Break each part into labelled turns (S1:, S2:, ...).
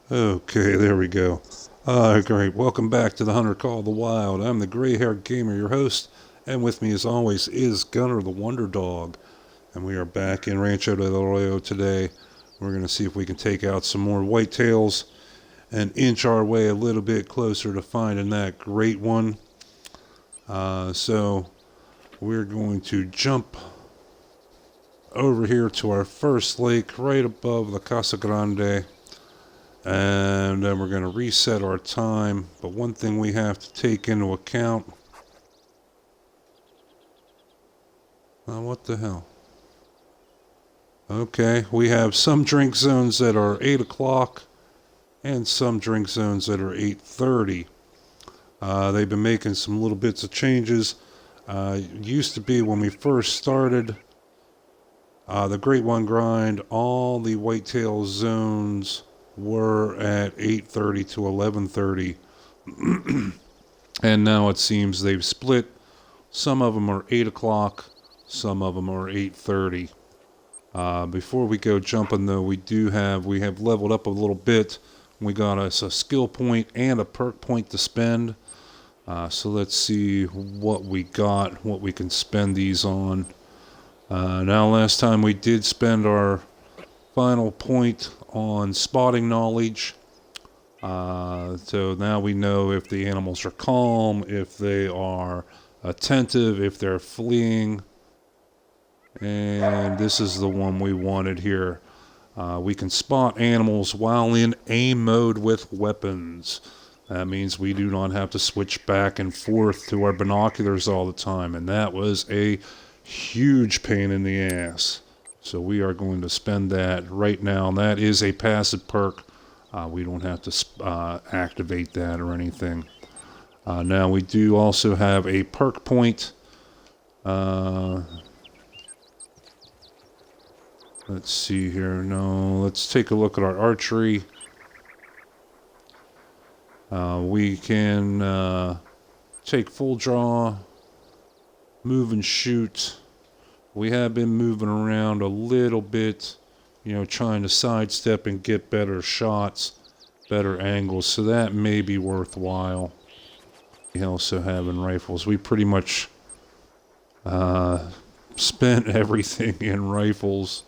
S1: Okay, there we go. Great. Welcome back to the Hunter Call of the Wild. I'm the gray haired gamer, your host, and with me, as always, is Gunner the Wonder Dog. And we are back in Rancho del Arroyo today. We're going to see if we can take out some more whitetails and inch our way a little bit closer to finding that great one. So, we're going to jump over here to our first lake right above the Casa Grande. And then we're going to reset our time. But one thing we have to take into account. What the hell? Okay, we have some drink zones that are 8 o'clock and some drink zones that are 8:30. They've been making some little bits of changes. It used to be when we first started the Great One Grind, all the whitetail zones were at 8:30 to 11:30. And now it seems they've split. Some of them are 8 o'clock, some of them are 8:30. Before we go jumping though, we have leveled up a little bit. We got us a skill point and a perk point to spend. So let's see what we got, what we can spend these on. Now last time we did spend our final point on spotting knowledge. So now we know if the animals are calm, if they are attentive, if they're fleeing. And this is the one we wanted here. We can spot animals while in aim mode with weapons. That means we do not have to switch back and forth to our binoculars all the time. And that was a huge pain in the ass. So we are going to spend that right now. And that is a passive perk. We don't have to activate that or anything. Now we do also have a perk point. Let's see here. No, let's take a look at our archery. We can take full draw, move and shoot. We have been moving around a little bit, trying to sidestep and get better shots, better angles. So that may be worthwhile. We also have in rifles. We pretty much spent everything in rifles.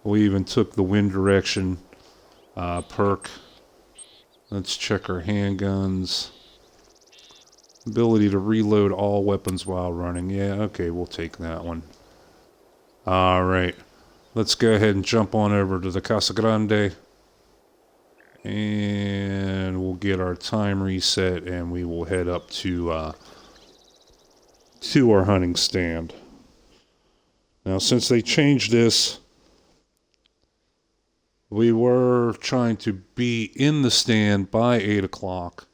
S1: We even took the wind direction perk. Let's check our handguns. Ability to reload all weapons while running. Yeah, okay, we'll take that one. Alright. Let's go ahead and jump on over to the Casa Grande. And we'll get our time reset and we will head up to our hunting stand. Now, since they changed this, we were trying to be in the stand by 8 o'clock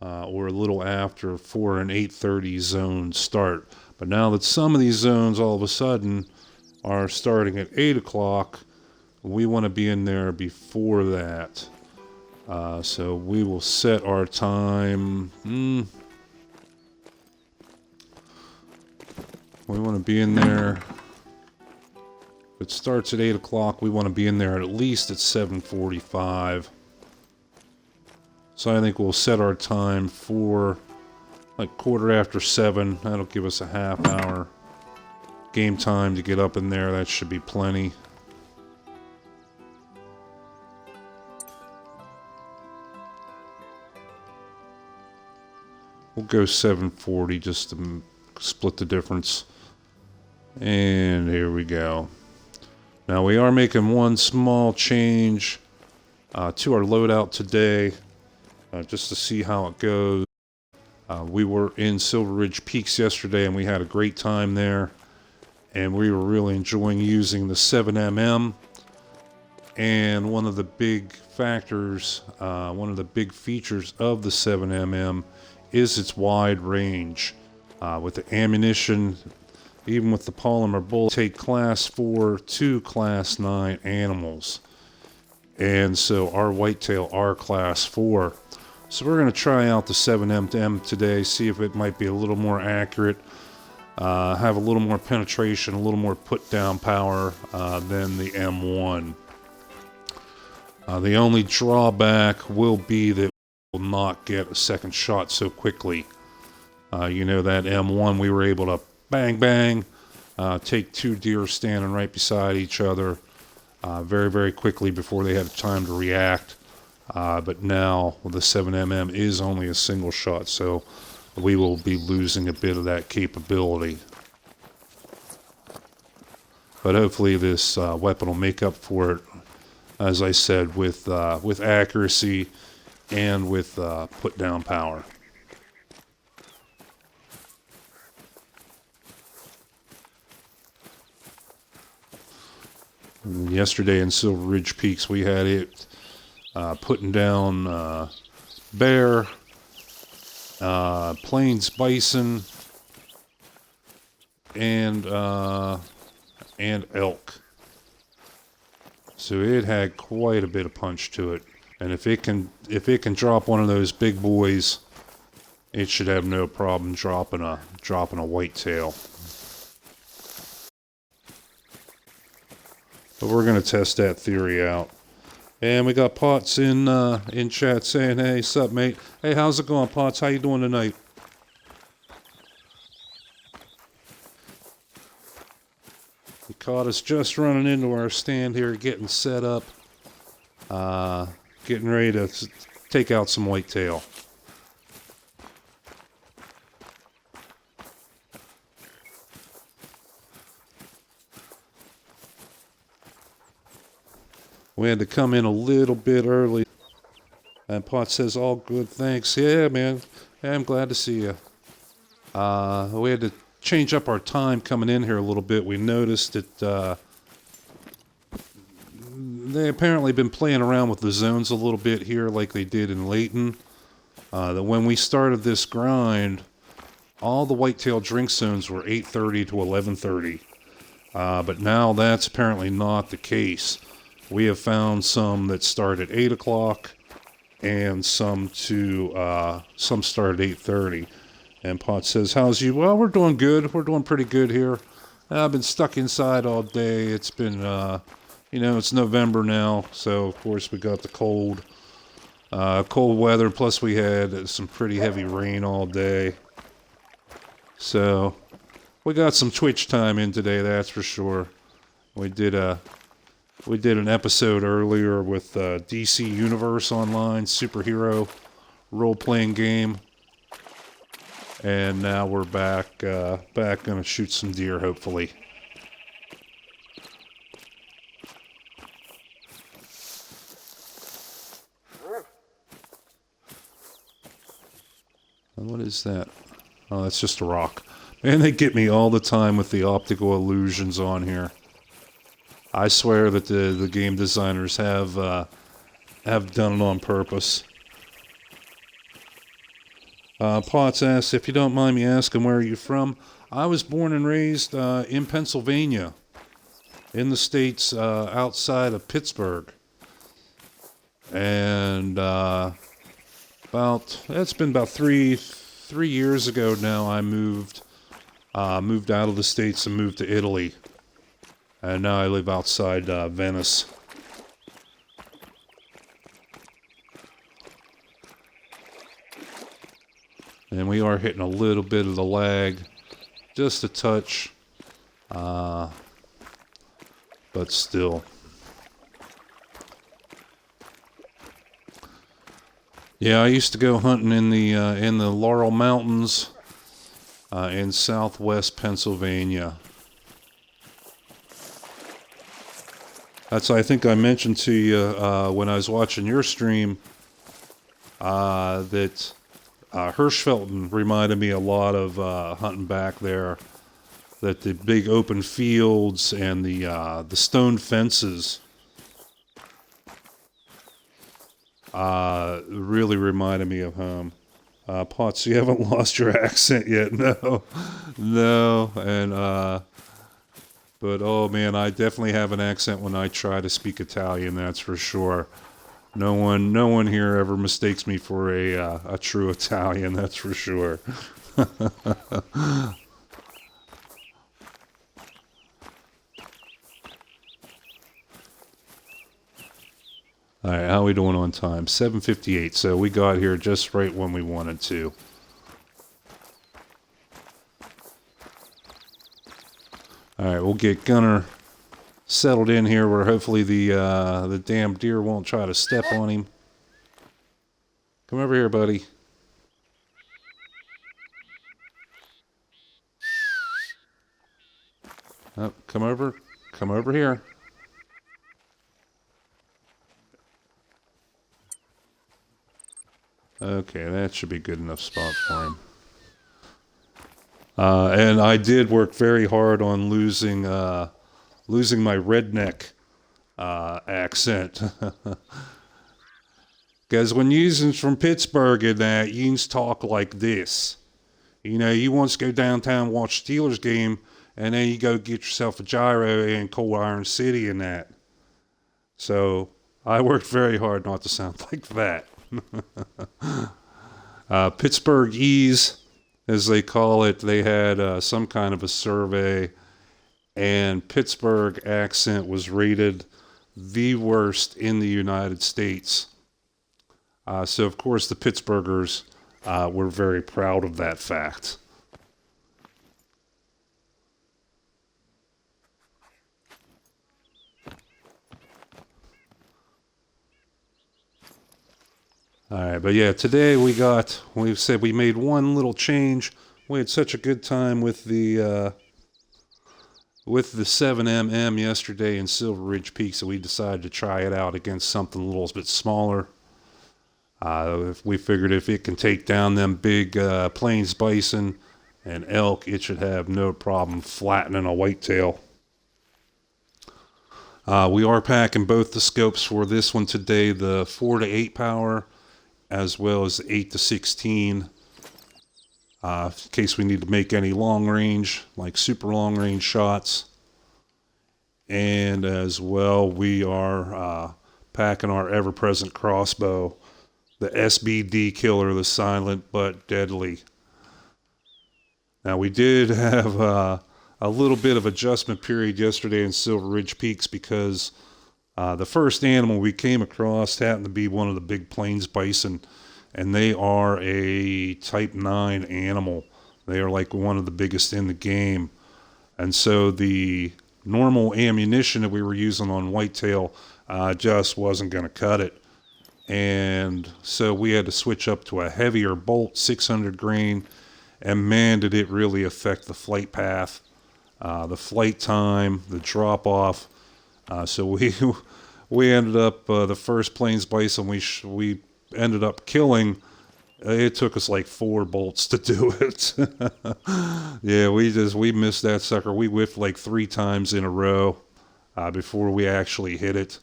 S1: or a little after for an 8:30 zone start. But now that some of these zones all of a sudden are starting at 8 o'clock, we want to be in there before that. So we will set our time. We want to be in there. It starts at 8 o'clock. We want to be in there at least at 7:45. So I think we'll set our time for like 7:15. That'll give us a half hour game time to get up in there. That should be plenty. We'll go 7:40 just to split the difference. And here we go. Now we are making one small change to our loadout today, just to see how it goes. We were in Silver Ridge Peaks yesterday and we had a great time there. And we were really enjoying using the 7mm. And one of the big factors, one of the big features of the 7mm is its wide range. With the ammunition, even with the polymer bullet, take class 4 to class 9 animals. And so our whitetail are class 4. So we're going to try out the 7mm today, see if it might be a little more accurate, have a little more penetration, a little more put down power than the M1. The only drawback will be that we'll not get a second shot so quickly. You know, that M1 we were able to bang bang, take two deer standing right beside each other very, very quickly before they had time to react. But now the 7mm is only a single shot, so we will be losing a bit of that capability. But hopefully this weapon will make up for it, as I said, with accuracy and with put down power. And yesterday in Silver Ridge Peaks we had it putting down bear, plains bison, and elk. So it had quite a bit of punch to it, and if it can drop one of those big boys, it should have no problem dropping a whitetail. But we're gonna test that theory out. And we got Potts in chat saying, "Hey, sup, mate? Hey, how's it going, Potts? How you doing tonight?" He caught us just running into our stand here, getting set up, getting ready to take out some whitetail. We had to come in a little bit early. And Potts says, "All good, thanks." Yeah, man. Yeah, I'm glad to see you. We had to change up our time coming in here a little bit. We noticed that they apparently been playing around with the zones a little bit here like they did in Layton. That when we started this grind, all the whitetail drink zones were 8:30 to 11:30. But now that's apparently not the case. We have found some that start at 8 o'clock and some start at 8:30. And Pot says, "How's you?" "Well, we're doing good. We're doing pretty good here. I've been stuck inside all day. It's been, it's November now, so of course we got the cold weather. Plus we had some pretty heavy rain all day. So we got some Twitch time in today, that's for sure. We did an episode earlier with DC Universe Online, superhero role-playing game. And now we're back gonna shoot some deer, hopefully. And what is that? Oh, that's just a rock. Man, they get me all the time with the optical illusions on here. I swear that the game designers have done it on purpose. Potts asks, "If you don't mind me asking, where are you from?" I was born and raised in Pennsylvania, in the States, outside of Pittsburgh. And it's been about three years ago now I moved out of the States and moved to Italy. And now I live outside Venice. And we are hitting a little bit of the lag. Just a touch. But still. Yeah, I used to go hunting in the Laurel Mountains in southwest Pennsylvania. I think I mentioned to you when I was watching your stream that Hirschfelden reminded me a lot of hunting back there. That the big open fields and the stone fences really reminded me of home. Potts, you haven't lost your accent yet, no, and but oh man, I definitely have an accent when I try to speak Italian. That's for sure. No one here ever mistakes me for a true Italian. That's for sure. All right, how are we doing on time? 7:58. So we got here just right when we wanted to. All right, we'll get Gunner settled in here where hopefully the damn deer won't try to step on him. Come over here, buddy. Oh, come over. Come over here. Okay, that should be good enough spot for him. And I did work very hard on losing my redneck accent. Because when you's from Pittsburgh and that, you's talk like this. You know, you once go downtown and watch Steelers game, and then you go get yourself a gyro in Cold Iron City and that. So I worked very hard not to sound like that. Pittsburgh Ease, as they call it, they had some kind of a survey, and Pittsburgh accent was rated the worst in the United States. So, of course, the Pittsburghers were very proud of that fact. All right, but yeah, today we said we made one little change. We had such a good time with the 7mm yesterday in Silver Ridge Peak, so we decided to try it out against something a little bit smaller. We figured if it can take down them big plains bison and elk, it should have no problem flattening a whitetail. We are packing both the scopes for this one today, the 4 to 8 power, as well as 8 to 16, in case we need to make any long range, like super long range shots. And as well, we are packing our ever-present crossbow, the SBD Killer, the silent but deadly. Now, we did have a little bit of adjustment period yesterday in Silver Ridge Peaks because the first animal we came across happened to be one of the big plains bison, and they are a type 9 animal. They are like one of the biggest in the game. And so the normal ammunition that we were using on whitetail just wasn't going to cut it. And so we had to switch up to a heavier bolt, 600 grain, and man, did it really affect the flight path, the flight time, the drop off. So we ended up the first plains bison we ended up killing. It took us like 4 bolts to do it. Yeah, we missed that sucker. We whiffed like 3 times in a row before we actually hit it.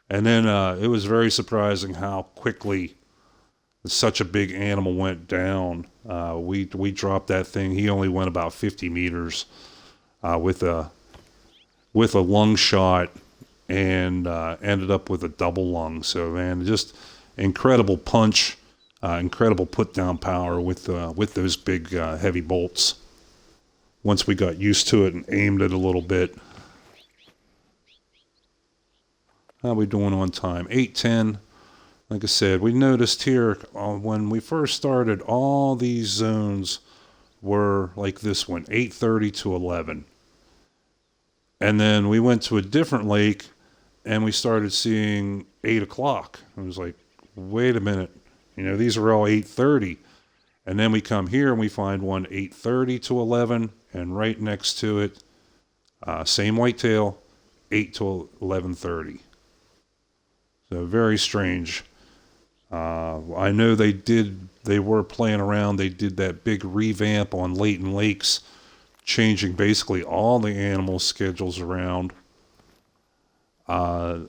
S1: And then it was very surprising how quickly such a big animal went down. We dropped that thing. He only went about 50 meters with a lung shot, and ended up with a double lung. So man, just incredible punch, incredible put down power with those big heavy bolts. Once we got used to it and aimed it a little bit. How are we doing on time? 8:10. Like I said, we noticed here when we first started, all these zones were like this one, 8:30 to 11. And then we went to a different lake and we started seeing 8 o'clock. I was like, wait a minute. You know, these are all 8:30. And then we come here and we find one 8:30 to 11, and right next to it, same whitetail, 8 to 11:30. So very strange. I know they were playing around. They did that big revamp on Layton Lakes, changing basically all the animal schedules around. A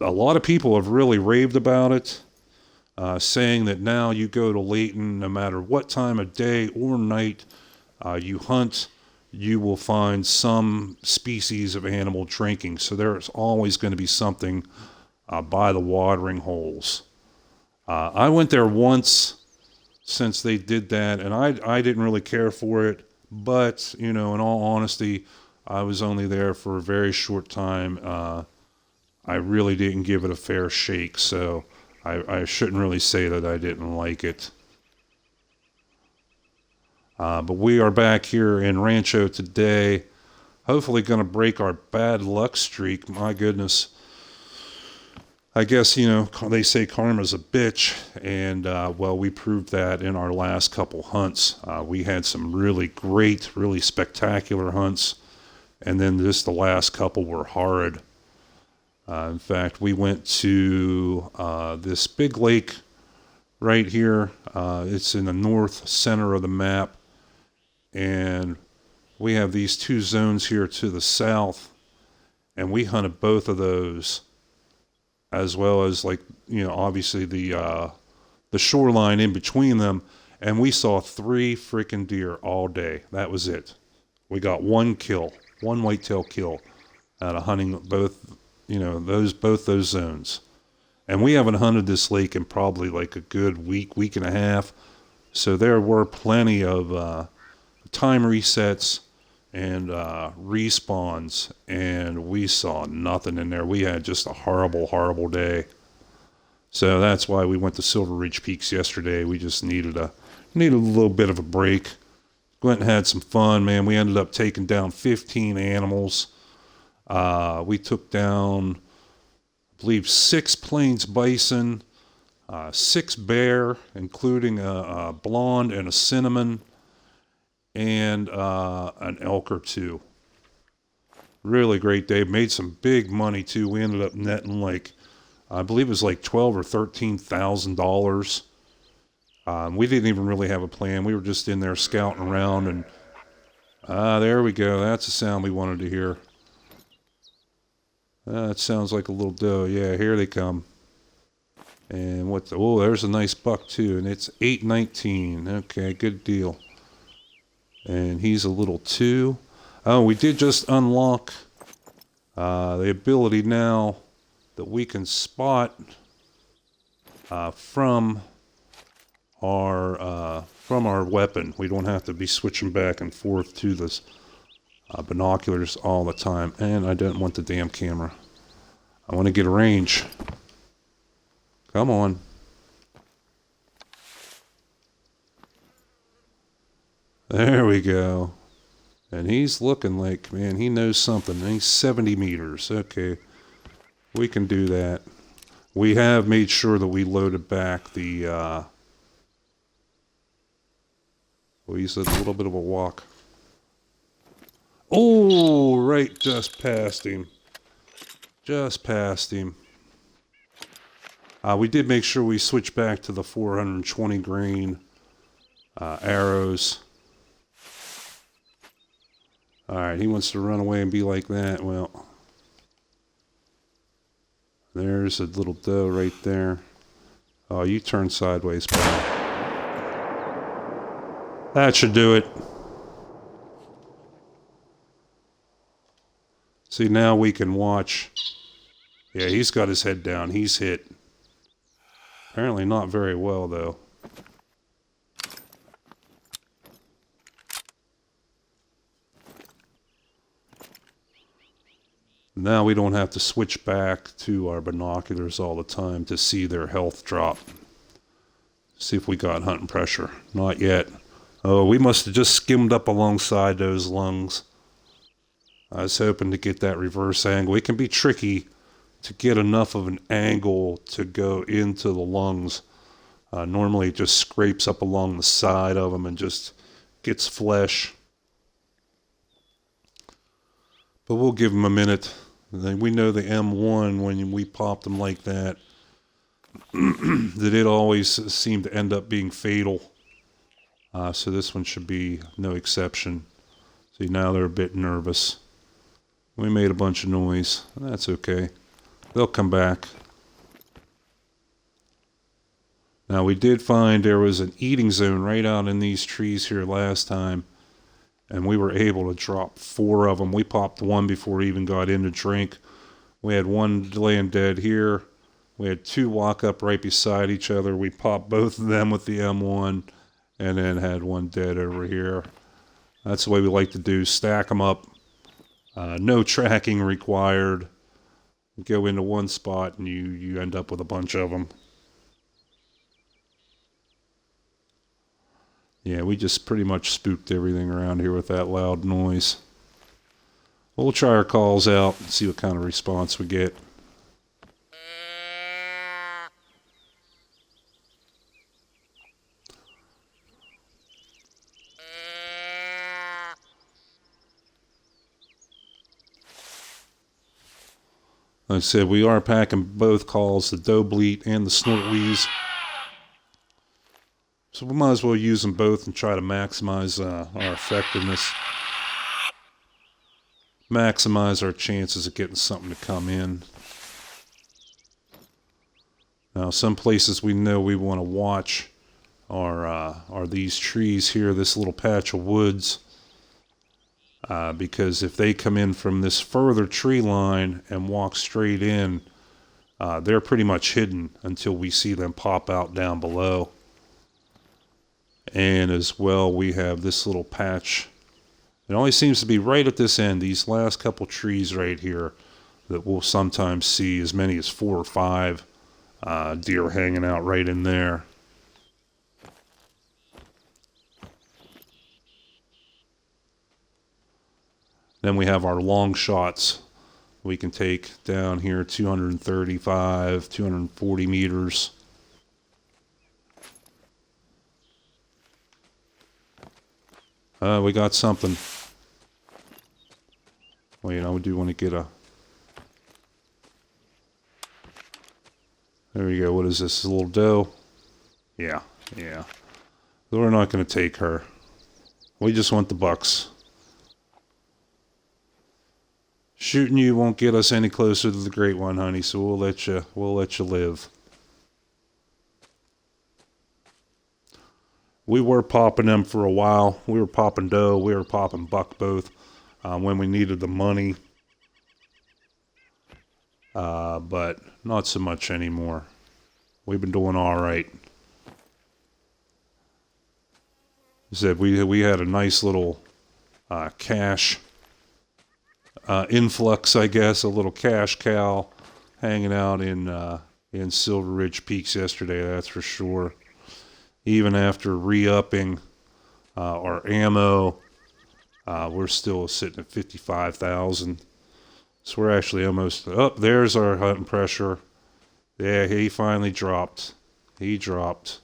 S1: lot of people have really raved about it, saying that now you go to Layton, no matter what time of day or night you hunt, you will find some species of animal drinking. So there's always going to be something by the watering holes. I went there once since they did that, and I didn't really care for it. But, you know, in all honesty, I was only there for a very short time. I really didn't give it a fair shake, so I shouldn't really say that I didn't like it. But we are back here in Rancho today. Hopefully going to break our bad luck streak. My goodness. I guess, they say karma's a bitch, and, well, we proved that in our last couple hunts. We had some really great, really spectacular hunts, and then just the last couple were horrid. In fact, we went to this big lake right here. It's in the north center of the map, and we have these two zones here to the south, and we hunted both of those, as well as obviously the shoreline in between them, and we saw 3 freaking deer all day. That was it. We got one kill, one whitetail kill out of hunting both, both those zones. And we haven't hunted this lake in probably like a good week and a half. So there were plenty of time resets and respawns, and we saw nothing in there. We had just a horrible, horrible day. So that's why we went to Silver Ridge Peaks yesterday. We just needed a little bit of a break. Went and had some fun, man. We ended up taking down 15 animals. We took down, I believe, 6 plains bison, 6 bear, including a blonde and a cinnamon, and an elk or 2. Really great day. Made some big money too. We ended up netting I believe it was like $12,000 or $13,000. We didn't even really have a plan. We were just in there scouting around, and there we go. That's the sound we wanted to hear. It sounds like a little doe. Yeah, here they come. And there's a nice buck too, and it's 819. Okay, good deal. And he's a little 2. Oh, we did just unlock the ability now that we can spot from our weapon. We don't have to be switching back and forth to the binoculars all the time. And I don't want the damn camera. I want to get a range. Come on. There we go. And he's looking like, man, he knows something. He's 70 meters. Okay. We can do that. We have made sure that we loaded back the, he's a little bit of a walk. Oh, right, just past him. Just past him. We did make sure we switched back to the 420 grain arrows. Alright, he wants to run away and be like that. Well, there's a little doe right there. Oh, you turn sideways, pal. That should do it. See, now we can watch. Yeah, he's got his head down. He's hit. Apparently not very well, though. Now we don't have to switch back to our binoculars all the time to see their health drop. See if we got hunting pressure. Not yet. Oh, we must have just skimmed up alongside those lungs. I was hoping to get that reverse angle. It can be tricky to get enough of an angle to go into the lungs. Normally it just scrapes up along the side of them and just gets flesh. But we'll give them a minute. We know the M1, when we pop them like that, that it always seemed to end up being fatal. So this one should be no exception. See, now they're a bit nervous. We made a bunch of noise. That's okay. They'll come back. Now, we did find there was an eating zone right out in these trees here last time, and we were able to drop 4 of them. We popped 1 before he even got in to drink. We had 1 laying dead here. We had 2 walk up right beside each other. We popped both of them with the M1, and then had 1 dead over here. That's the way we like to do. Stack them up. No tracking required. You go into one spot and you end up with a bunch of them. Yeah, we just pretty much spooked everything around here with that loud noise. We'll try our calls out and see what kind of response we get. Like I said, we are packing both calls, the doe bleat and the snort wheeze. So we might as well use them both and try to maximize our effectiveness. Maximize our chances of getting something to come in. Now, some places we know we want to watch are these trees here, this little patch of woods. Because if they come in from this further tree line and walk straight in, they're pretty much hidden until we see them pop out down below. And as well, we have this little patch. It only seems to be right at this end, these last couple trees right here, that we'll sometimes see as many as 4 or 5 deer hanging out right in there. Then we have our long shots. We can take down here 235, 240 meters. We got something. Wait, I do want to get a... There we go. What is this? A little doe? Yeah. So we're not going to take her. We just want the bucks. Shooting you won't get us any closer to the great one, honey, so we'll let you live. We were popping them for a while. We were popping doe, we were popping buck both when we needed the money. But not so much anymore. We've been doing all right. Said we had a nice little cash influx, I guess, a little cash cow hanging out in Silver Ridge Peaks yesterday. That's for sure. Even after re-upping our ammo, we're still sitting at 55,000. So we're actually almost up. There's our hunting pressure. Yeah, he finally dropped. He dropped.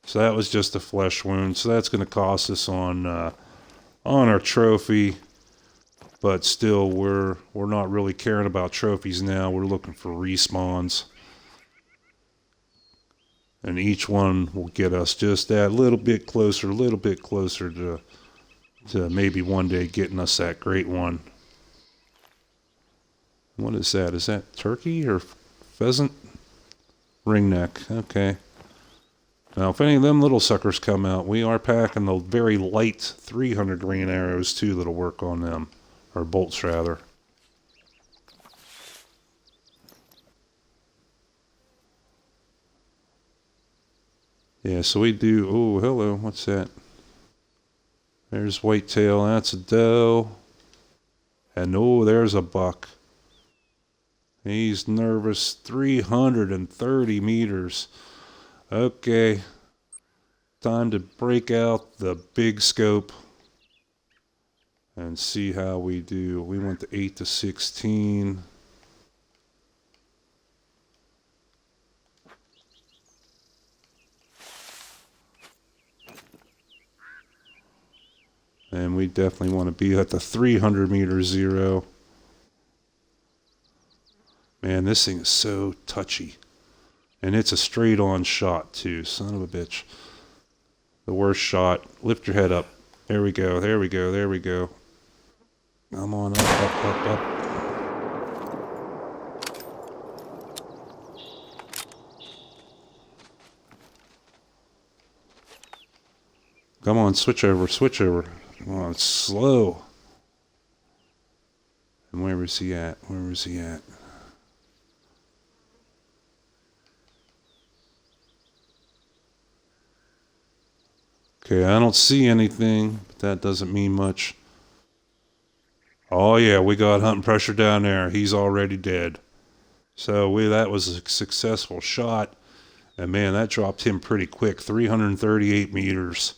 S1: So that was just a flesh wound. So that's going to cost us on our trophy. But still, we're not really caring about trophies now. We're looking for respawns. And each one will get us just that little bit closer to maybe one day getting us that great one. What is that? Is that turkey or pheasant? Ringneck. Okay. Now, if any of them little suckers come out, we are packing the very light 300 grain arrows too that'll work on them. Or bolts, rather. Yeah, so we do... Oh, hello. What's that? There's whitetail. That's a doe. And oh, there's a buck. He's nervous. 330 meters. Okay. Time to break out the big scope. And see how we do. We went to 8 to 16. And we definitely want to be at the 300 meter zero. Man, this thing is so touchy. And it's a straight on shot too. Son of a bitch. The worst shot. Lift your head up. There we go. There we go. There we go. Come on, up. Come on, switch over. Come on, it's slow. And where is he at? Okay, I don't see anything, but that doesn't mean much. Oh yeah, we got hunting pressure down there. He's already dead. So that was a successful shot. And man, that dropped him pretty quick. 338 meters.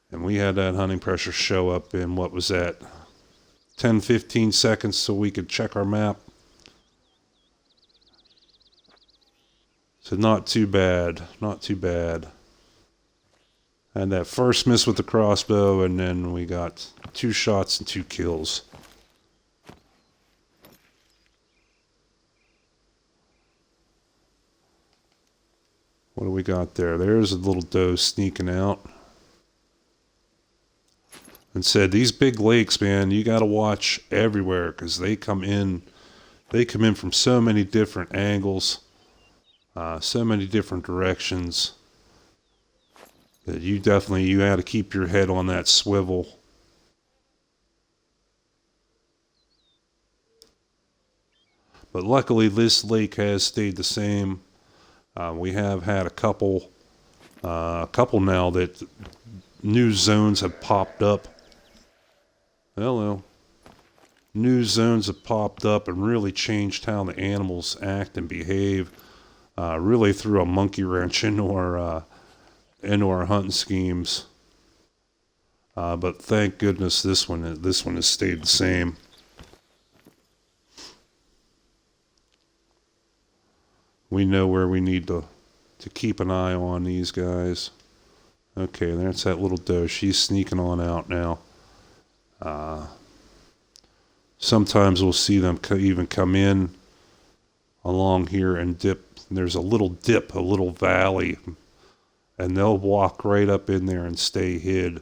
S1: And we had that hunting pressure show up in, what was that, 10, 15 seconds so we could check our map. So not too bad. Not too bad. Had that first miss with the crossbow, and then we got 2 shots and 2 kills. What do we got there? There's a little doe sneaking out. And said, these big lakes, man, you got to watch everywhere because they come in from so many different angles, so many different directions that you got to keep your head on that swivel. But luckily, this lake has stayed the same. We have had a couple now that new zones have popped up. Hello. New zones have popped up and really changed how the animals act and behave. Really threw a monkey wrench into our hunting schemes. But thank goodness this one has stayed the same. We know where we need to keep an eye on these guys. Okay, that's that little doe. She's sneaking on out now. Sometimes we'll see them even come in along here and dip. There's a little dip, a little valley, and they'll walk right up in there and stay hid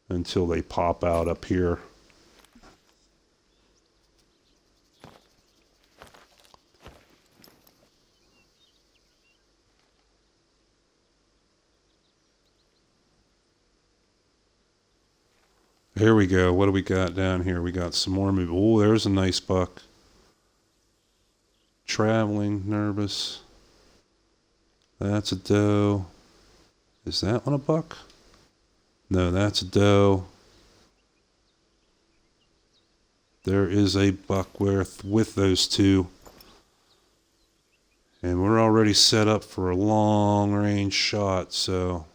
S1: until they pop out up here. Here we go. What do we got down here? We got some more movement. Oh, there's a nice buck. Traveling, nervous. That's a doe. Is that one a buck? No, that's a doe. There is a buck with those two. And we're already set up for a long range shot, so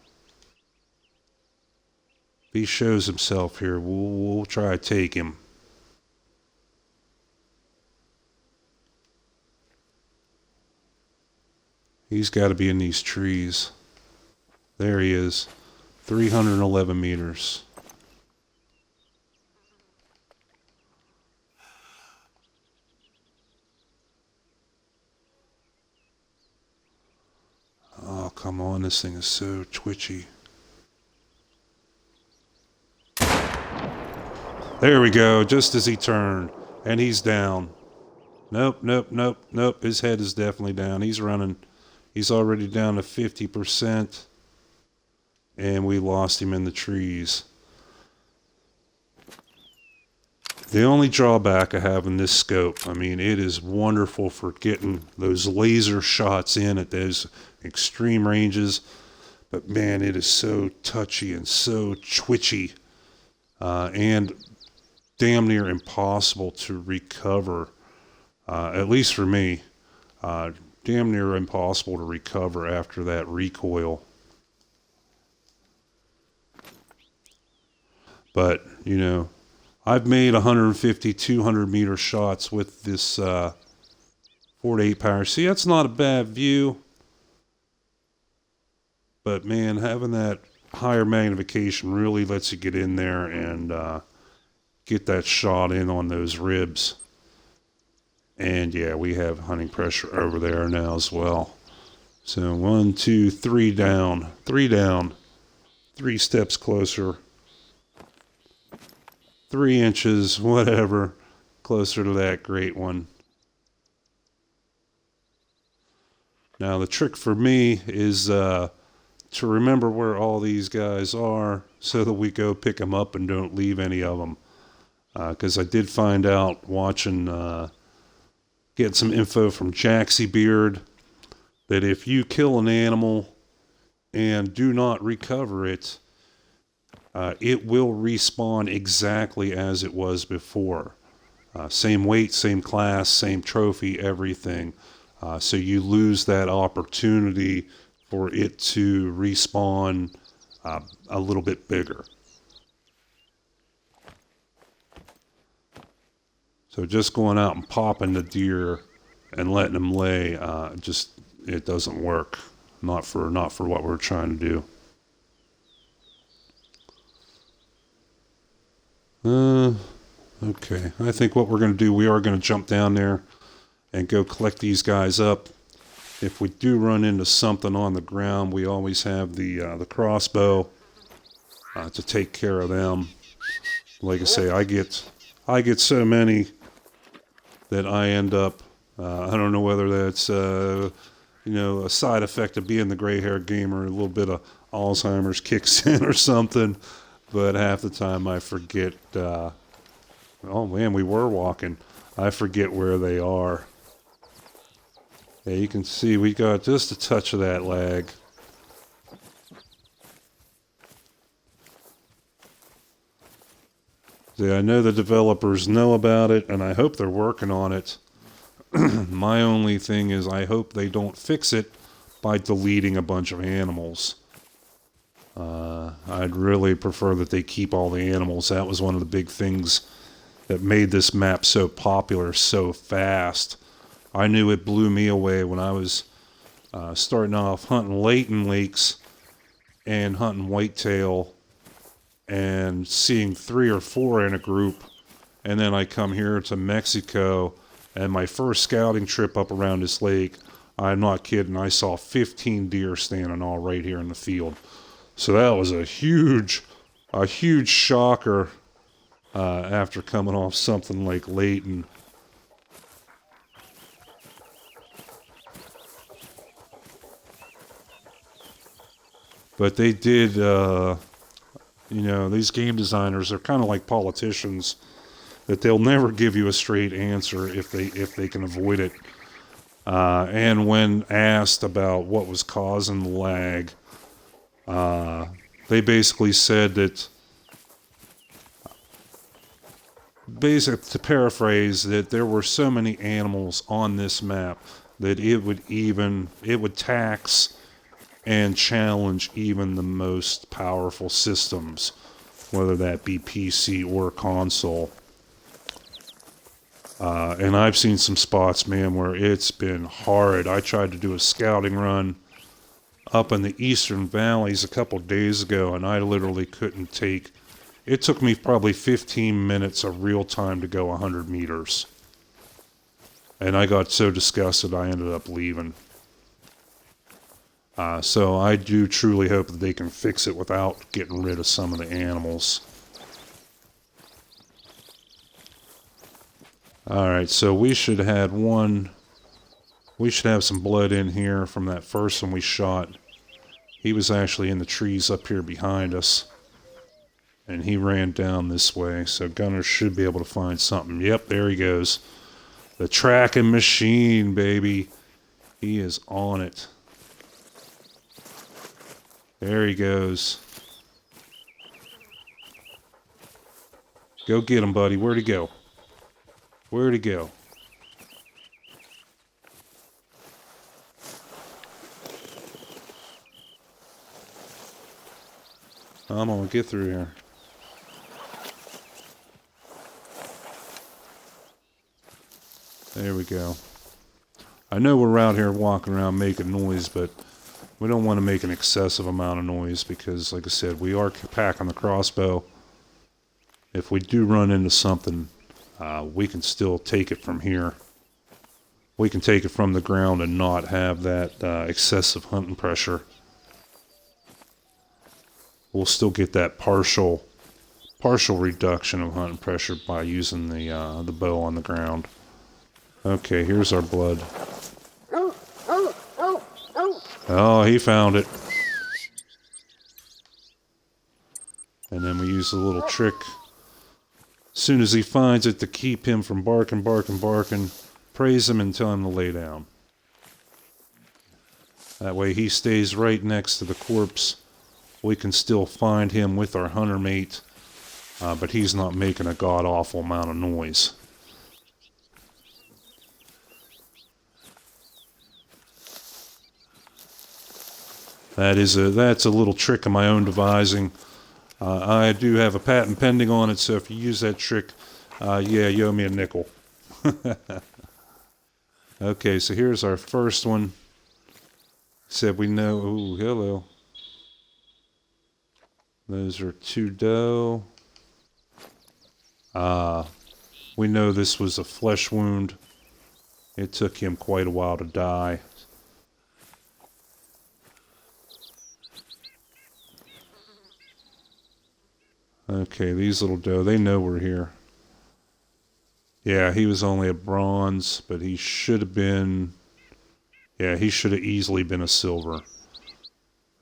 S1: if he shows himself here, we'll try to take him. He's got to be in these trees. There he is. 311 meters. Oh, come on. This thing is so twitchy. There we go. Just as he turned. And he's down. Nope. His head is definitely down. He's running. He's already down to 50%. And we lost him in the trees. The only drawback I have in this scope, I mean, it is wonderful for getting those laser shots in at those extreme ranges. But man, it is so touchy and so twitchy. And damn near impossible to recover. At least for me. Damn near impossible to recover after that recoil. But, you know, I've made 150, 200 meter shots with this 4-8 power. See, that's not a bad view. But, man, having that higher magnification really lets you get in there and get that shot in on those ribs. And, yeah, we have hunting pressure over there now as well. So, 1, 2, 3 down. 3 down. 3 steps closer. 3 inches, whatever, closer to that great one. Now the trick for me is to remember where all these guys are so that we go pick them up and don't leave any of them. Because I did find out watching, get some info from Jaxie Beard, that if you kill an animal and do not recover it, it will respawn exactly as it was before. Same weight, same class, same trophy, everything. So you lose that opportunity for it to respawn a little bit bigger. So just going out and popping the deer and letting them lay, it doesn't work. Not for what we're trying to do. Okay, I think what we're going to do, we are going to jump down there and go collect these guys up. If we do run into something on the ground, we always have the crossbow to take care of them. Like I say, I get so many that I end up. I don't know whether that's a side effect of being the gray-haired gamer. A little bit of Alzheimer's kicks in or something, but half the time I forget. Oh man, we were walking. I forget where they are. Yeah, you can see we got just a touch of that lag. Yeah, I know the developers know about it, and I hope they're working on it. My only thing is I hope they don't fix it by deleting a bunch of animals. I'd really prefer that they keep all the animals. That was one of the big things that made this map so popular so fast. I knew it blew me away when I was starting off hunting Layton lakes and hunting whitetail and seeing 3 or 4 in a group, and then I come here to Mexico, and my first scouting trip up around this lake, I'm not kidding, I saw 15 deer standing all right here in the field. So that was a huge shocker after coming off something like Layton. But they did, these game designers are kind of like politicians, that they'll never give you a straight answer if they can avoid it. And when asked about what was causing the lag, they basically said that, to paraphrase, that there were so many animals on this map that it would tax and challenge even the most powerful systems, whether that be PC or console. And I've seen some spots, man, where it's been hard. I tried to do a scouting run up in the Eastern Valleys a couple days ago, and I literally couldn't take... It took me probably 15 minutes of real time to go 100 meters. And I got so disgusted I ended up leaving. So I do truly hope that they can fix it without getting rid of some of the animals. Alright, so we should have some blood in here from that first one we shot. He was actually in the trees up here behind us. And he ran down this way, so Gunner should be able to find something. Yep, there he goes. The tracking machine, baby. He is on it. There he goes. Go get him, buddy. Where'd he go? Where'd he go? I'm gonna get through here. There we go. I know we're out here walking around making noise, but we don't want to make an excessive amount of noise because, like I said, we are packing the crossbow. If we do run into something, we can still take it from here. We can take it from the ground and not have that excessive hunting pressure. We'll still get that partial reduction of hunting pressure by using the bow on the ground. Okay, here's our blood. Oh, he found it. And then we use a little trick as soon as he finds it to keep him from barking. Praise him and tell him to lay down. That way he stays right next to the corpse we can still find him with our hunter mate, but he's not making a god-awful amount of noise. That's a little trick of my own devising. I do have a patent pending on it, so if you use that trick, yeah, you owe me a nickel. Okay, so here's our first one. Said we know. Ooh, hello. Those are 2 doe. We know this was a flesh wound. It took him quite a while to die. Okay, these little doe, they know we're here. Yeah, he was only a bronze, but he should have been... Yeah, he should have easily been a silver.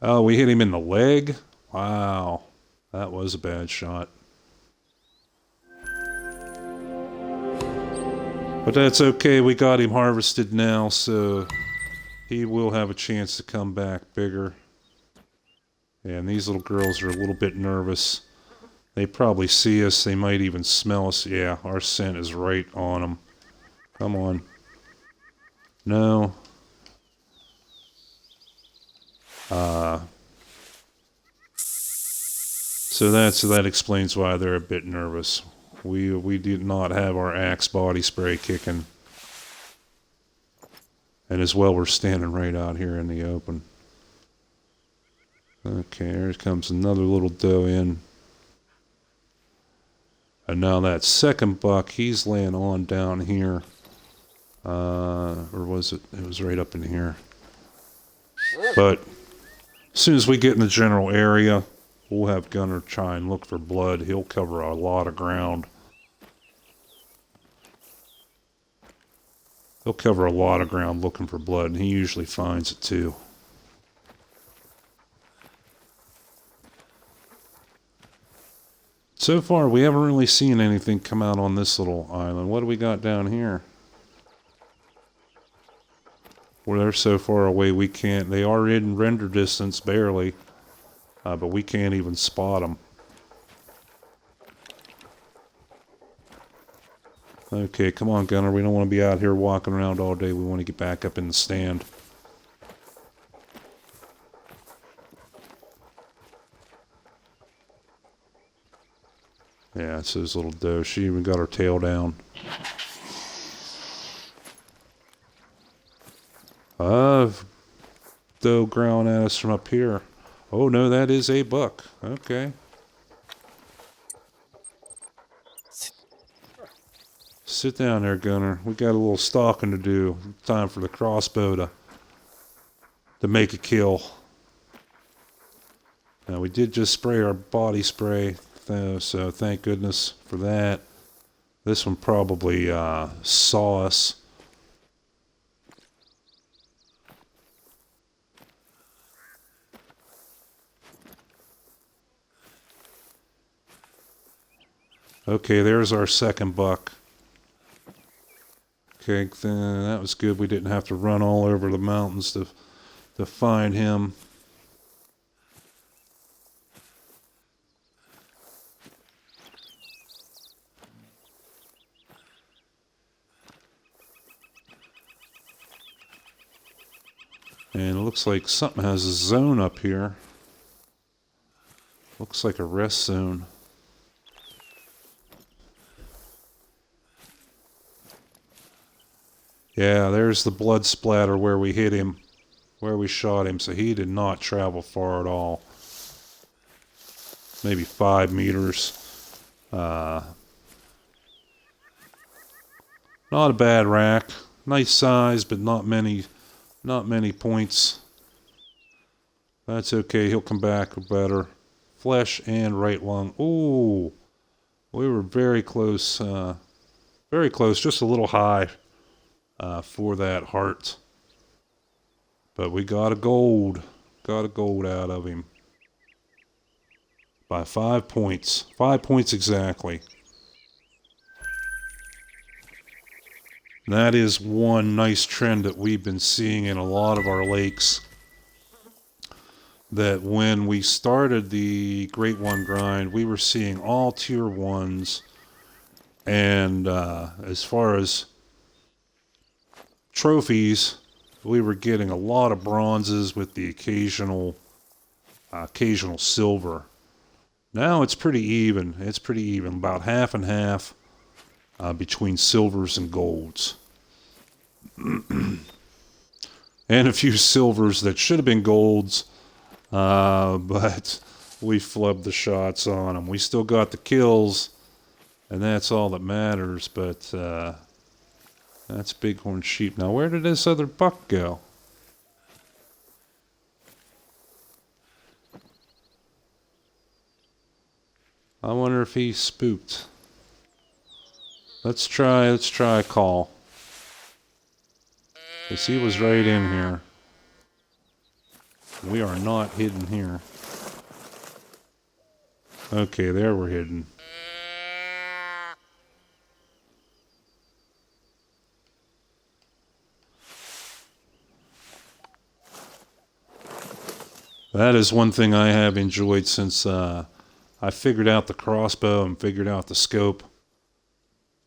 S1: Oh, we hit him in the leg? Wow. That was a bad shot. But that's okay, we got him harvested now, so he will have a chance to come back bigger. And these little girls are a little bit nervous. They probably see us, they might even smell us. Yeah, our scent is right on them. Come on. No. So that explains why they're a bit nervous. We did not have our Axe body spray kicking. And as well, we're standing right out here in the open. Okay, here comes another little doe in. And now that second buck, he's laying on down here. Or was it? It was right up in here. But as soon as we get in the general area, we'll have Gunner try and look for blood. He'll cover a lot of ground. He'll cover a lot of ground looking for blood, and he usually finds it too. So far, we haven't really seen anything come out on this little island. What do we got down here? Well, they're so far away we can't. They are in render distance, barely. But we can't even spot them. Okay, come on, Gunner. We don't want to be out here walking around all day. We want to get back up in the stand. Yeah, it's this little doe. She even got her tail down. Doe growling at us from up here. Oh, no, that is a buck. Okay. Sit down there, Gunner. We got a little stalking to do. Time for the crossbow to make a kill. Now, we did just spray our body spray, so thank goodness for that. This one probably saw us. Okay, there's our second buck. Okay, that was good. We didn't have to run all over the mountains to find him. And it looks like something has a zone up here. Looks like a rest zone. Yeah, there's the blood splatter where we hit him, where we shot him, so he did not travel far at all. Maybe 5 meters. Not a bad rack. Nice size, but not many points. That's okay, he'll come back better. Flesh and right lung. Ooh, we were very close, just a little high. For that heart. But we got a gold out of him. By 5 points. 5 points exactly. That is one nice trend that we've been seeing in a lot of our lakes. that when we started the Great One grind, we were seeing all tier 1s. And as far as trophies, we were getting a lot of bronzes with the occasional silver. Now it's pretty even. It's pretty even, about half and half between silvers and golds. And a few silvers that should have been golds, but we flubbed the shots on them. We still got the kills, and that's all that matters, but that's Bighorn Sheep. Now, where did this other buck go? I wonder if he spooked. Let's try a call. Because he was right in here. We are not hidden here. Okay, there we're hidden. That is one thing I have enjoyed since I figured out the crossbow and figured out the scope.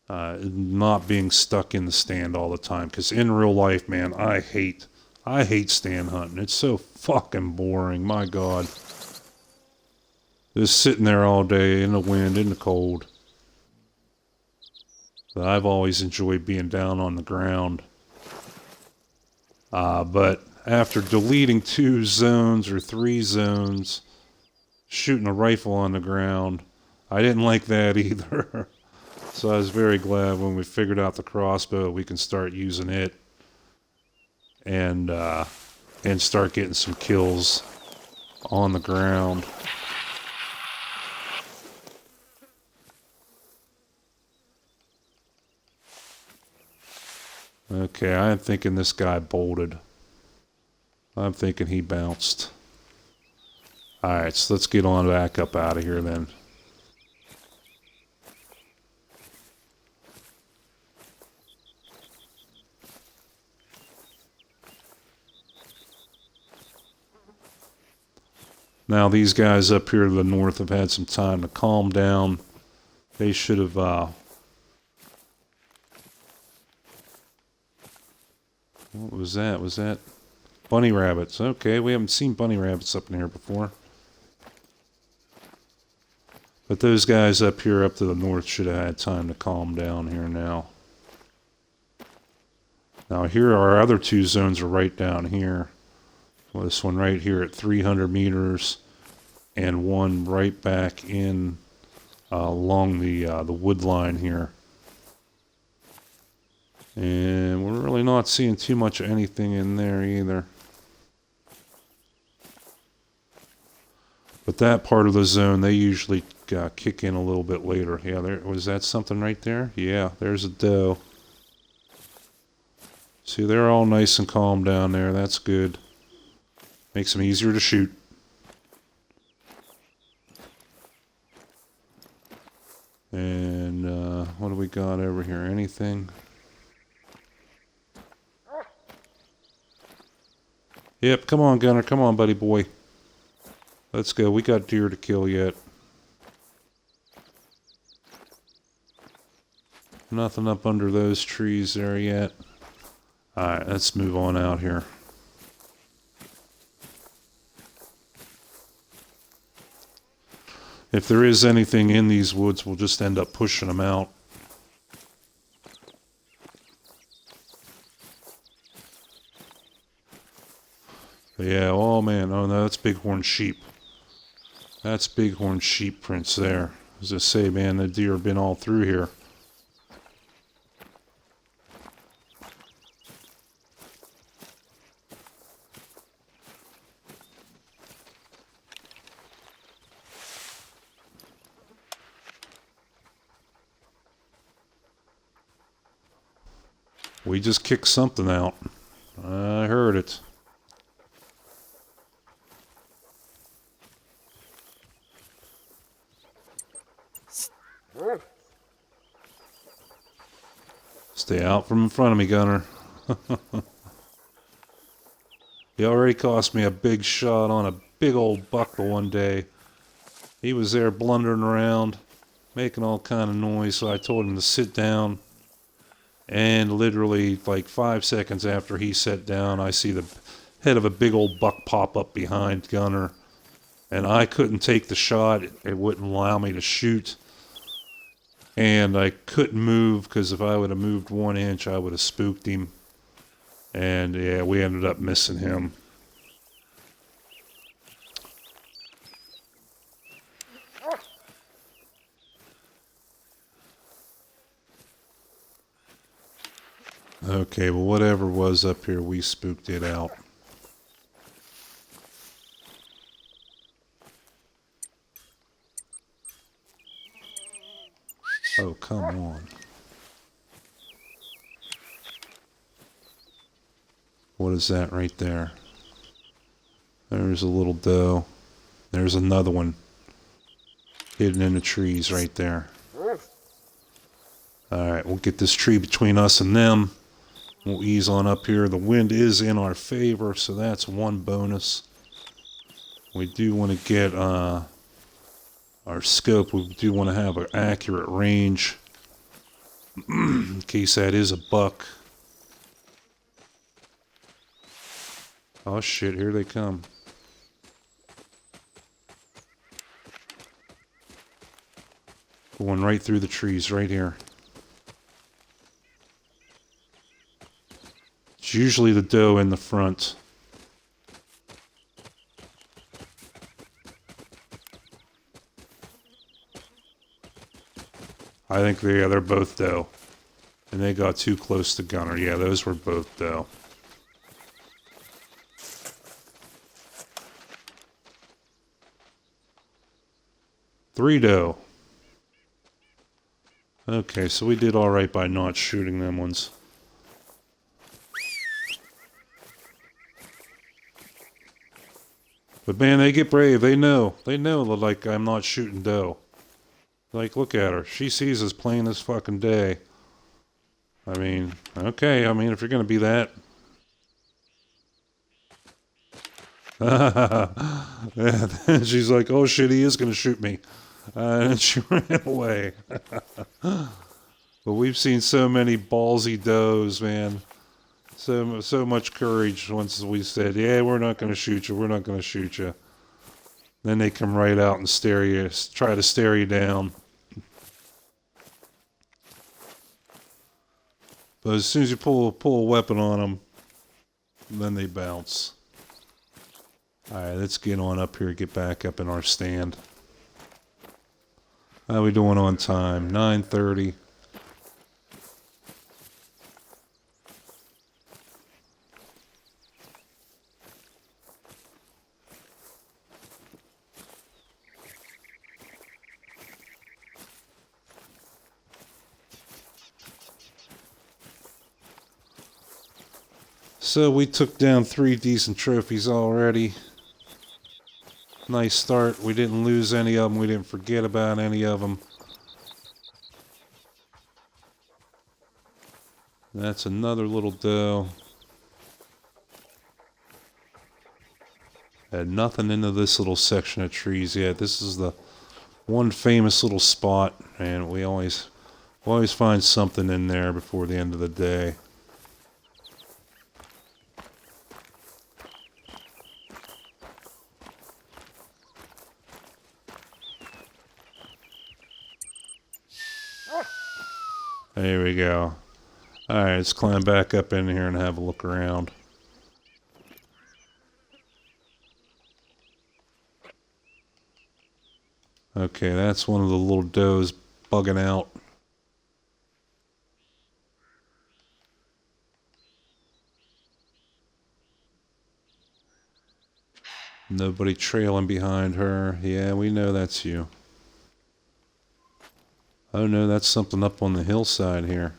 S1: Not being stuck in the stand all the time. Because in real life, man, I hate stand hunting. It's so fucking boring. My God. Just sitting there all day in the wind, in the cold. But I've always enjoyed being down on the ground. But after deleting 2 zones or 3 zones, shooting a rifle on the ground, I didn't like that either. So I was very glad when we figured out the crossbow, we can start using it and start getting some kills on the ground. Okay, I am thinking this guy bolted. I'm thinking he bounced. Alright, so let's get on back up out of here then. Now these guys up here to the north have had some time to calm down. They should have what was that? Was that bunny rabbits? Okay, we haven't seen bunny rabbits up in here before. But those guys up here up to the north should have had time to calm down here now. Now here our other 2 zones are right down here. Well, this one right here at 300 meters, and one right back in along the wood line here. And we're really not seeing too much of anything in there either. But that part of the zone, they usually kick in a little bit later. Yeah, there was that something right there? Yeah, there's a doe. See, they're all nice and calm down there. That's good. Makes them easier to shoot. And what do we got over here? Anything? Yep, come on, Gunner. Come on, buddy boy. Let's go. We got deer to kill yet. Nothing up under those trees there yet. Alright, let's move on out here. If there is anything in these woods, we'll just end up pushing them out. Yeah, oh man, oh no, that's Bighorn Sheep. That's Bighorn Sheep prints there. As I say, man, the deer have been all through here. We just kicked something out. I heard it. Stay out from in front of me, Gunner. You already cost me a big shot on a big old buck the one day. He was there blundering around, making all kind of noise, so I told him to sit down. And literally, like 5 seconds after he sat down, I see the head of a big old buck pop up behind Gunner. And I couldn't take the shot. It wouldn't allow me to shoot. And I couldn't move, because if I would have moved 1 inch, I would have spooked him. And yeah, we ended up missing him. Okay, well, whatever was up here, we spooked it out. Oh, come on. What is that right there? There's a little doe. There's another one hidden in the trees right there. Alright, we'll get this tree between us and them. We'll ease on up here. The wind is in our favor, so that's one bonus. We do want to get our scope. We do want to have an accurate range in case that is a buck. Oh shit, here they come. Going right through the trees right here. It's usually the doe in the front. I think they're both doe. And they got too close to Gunner. Yeah, those were both doe. Three doe. Okay, so we did alright by not shooting them ones. But man, they get brave. They know. They know that, like, I'm not shooting doe. Like, look at her. She sees us plain as fucking day. I mean, okay. I mean, if you're going to be that... And she's like, oh shit, he is going to shoot me. And she ran away. But we've seen so many ballsy does, man. So much courage once we said, yeah, we're not going to shoot you. We're not going to shoot you. Then they come right out and stare you, try to stare you down. But as soon as you pull a weapon on them, then they bounce. Alright, let's get on up here, get back up in our stand. How we doing on time? 9:30. So we took down 3 decent trophies already. Nice start. We didn't lose any of them. We didn't forget about any of them. That's another little doe. Had nothing into this little section of trees yet. This is the one famous little spot, and we always find something in there before the end of the day. There we go. Alright, let's climb back up in here and have a look around. Okay, that's one of the little does bugging out. Nobody trailing behind her. Yeah, we know that's you. Oh no, that's something up on the hillside here.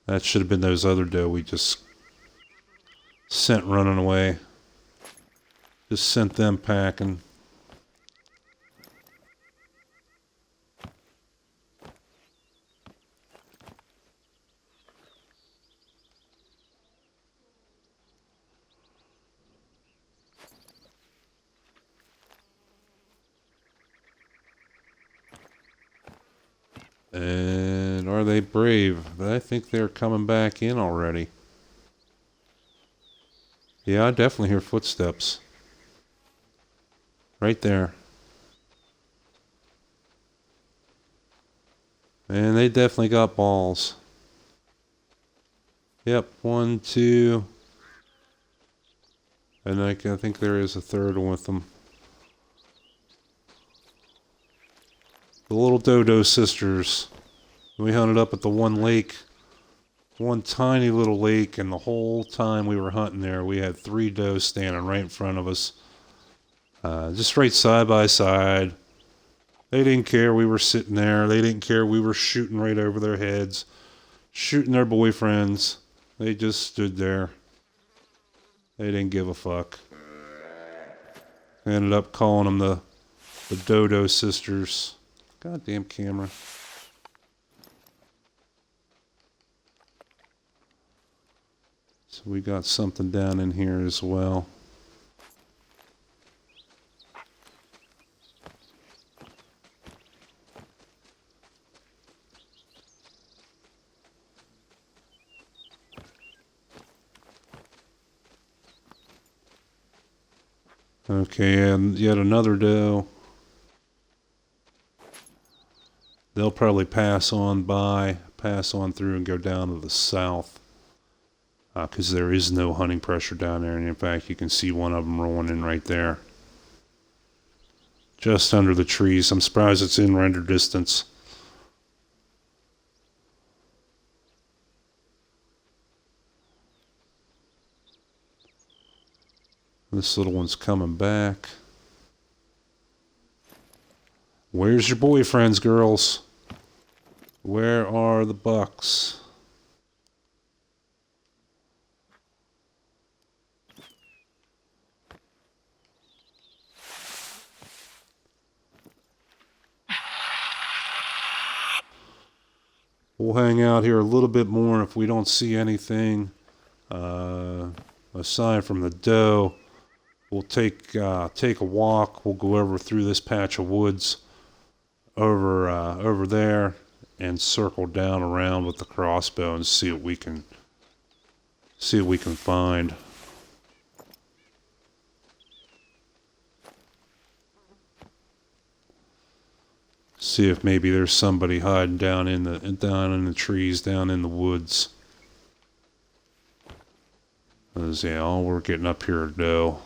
S1: That should have been those other doe we just sent running away. Just sent them packing. And are they brave? I think they're coming back in already. Yeah, I definitely hear footsteps. Right there. And they definitely got balls. Yep, 1, 2. And I think there is a third one with them. The little Dodo sisters. We hunted up at the one lake. One tiny little lake, and the whole time we were hunting there, we had 3 doe standing right in front of us. Just right side by side. They didn't care we were sitting there. They didn't care we were shooting right over their heads. Shooting their boyfriends. They just stood there. They didn't give a fuck. I ended up calling them the Dodo sisters. Goddamn camera. So we got something down in here as well. Okay, and yet another doe. They'll probably pass on through and go down to the south. Because there is no hunting pressure down there. And in fact, you can see one of them rolling in right there. Just under the trees. I'm surprised it's in render distance. This little one's coming back. Where's your boyfriends, girls? Where are the bucks? We'll hang out here a little bit more if we don't see anything aside from the doe. We'll take a walk. We'll go over through this patch of woods over there and circle down around with the crossbow and see what we can find. See if maybe there's somebody hiding down in the trees, down in the woods. Yeah, all we're getting up here are doe.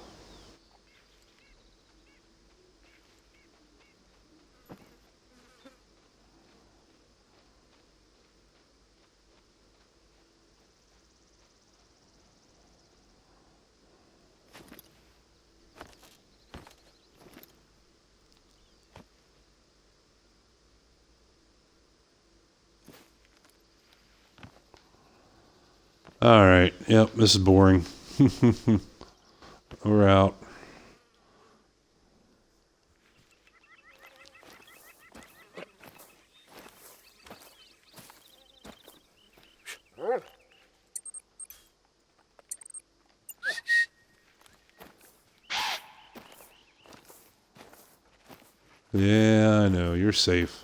S1: Alright, yep, this is boring. We're out. Yeah, I know, you're safe.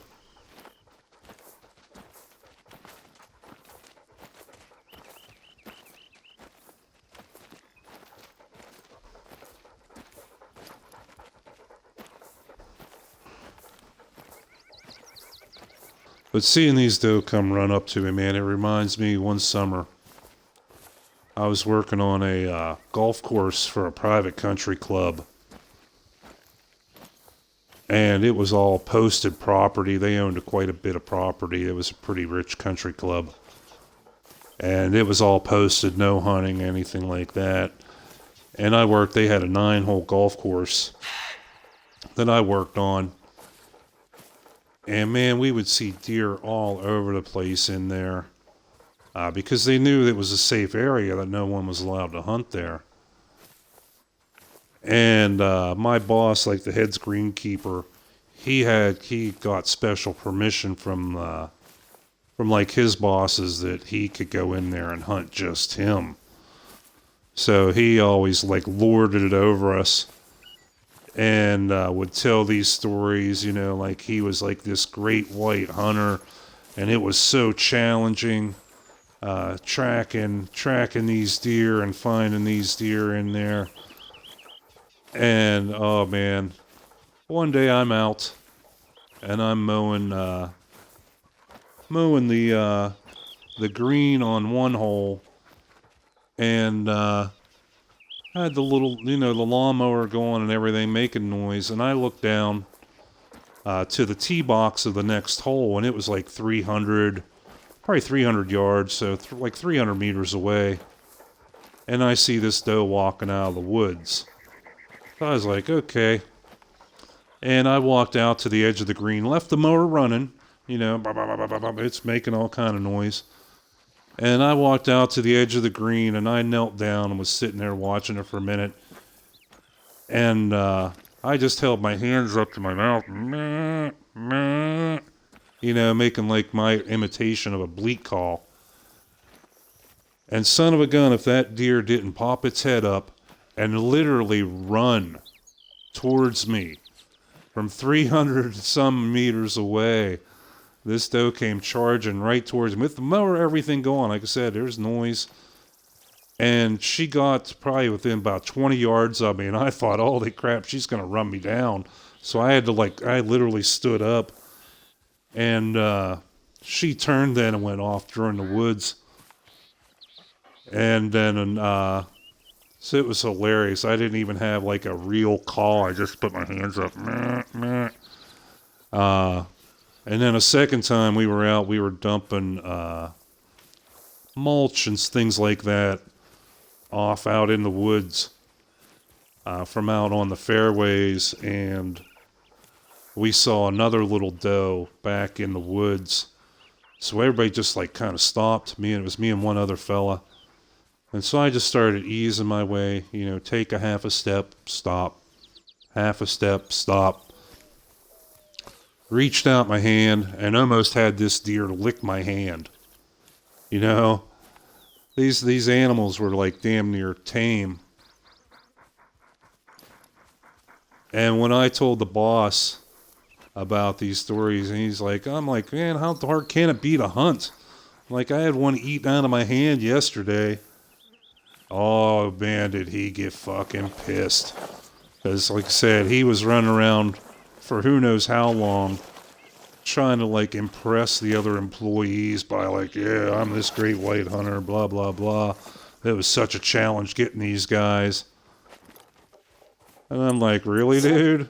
S1: But seeing these doe come run up to me, man, it reminds me one summer I was working on a golf course for a private country club. And it was all posted property. They owned quite a bit of property. It was a pretty rich country club. And it was all posted, no hunting, anything like that. And they had a 9-hole golf course that I worked on. And man, we would see deer all over the place in there because they knew it was a safe area, that no one was allowed to hunt there. And my boss, like the head greenkeeper, he got special permission from like his bosses that he could go in there and hunt just him. So he always like lorded it over us. And would tell these stories, like he was like this great white hunter and it was so challenging tracking these deer and finding these deer in there. And oh man, one day I'm out and I'm mowing the green on one hole, and I had the little, the lawnmower going and everything, making noise, and I looked down to the tee box of the next hole, and it was like 300, probably 300 yards, so like 300 meters away, and I see this doe walking out of the woods. So I was like, okay. And I walked out to the edge of the green, left the mower running, it's making all kind of noise. And I walked out to the edge of the green, and I knelt down and was sitting there watching it for a minute. And I just held my hands up to my mouth, making like my imitation of a bleat call. And son of a gun, if that deer didn't pop its head up and literally run towards me from 300 some meters away, this doe came charging right towards me with the mower, everything going. Like I said, there's noise. And she got probably within about 20 yards of me, and I thought, holy crap, she's going to run me down. So I had to, I literally stood up, and she turned then and went off during the woods. And then, so it was hilarious. I didn't even have like a real call. I just put my hands up. And then a second time we were out, we were dumping mulch and things like that off out in the woods from out on the fairways, and we saw another little doe back in the woods. So everybody just like kind of stopped. It was me and one other fella. And so I just started easing my way, take a half a step, stop, half a step, stop. Reached out my hand and almost had this deer lick my hand. These animals were like damn near tame. And when I told the boss about these stories, and he's like, I'm like, man, how hard can it be to hunt? Like, I had one eaten out of my hand yesterday. Oh, man, did he get fucking pissed. Because, like I said, he was running around for who knows how long, trying to, impress the other employees by, yeah, I'm this great white hunter, blah, blah, blah. It was such a challenge getting these guys. And I'm like, really, dude?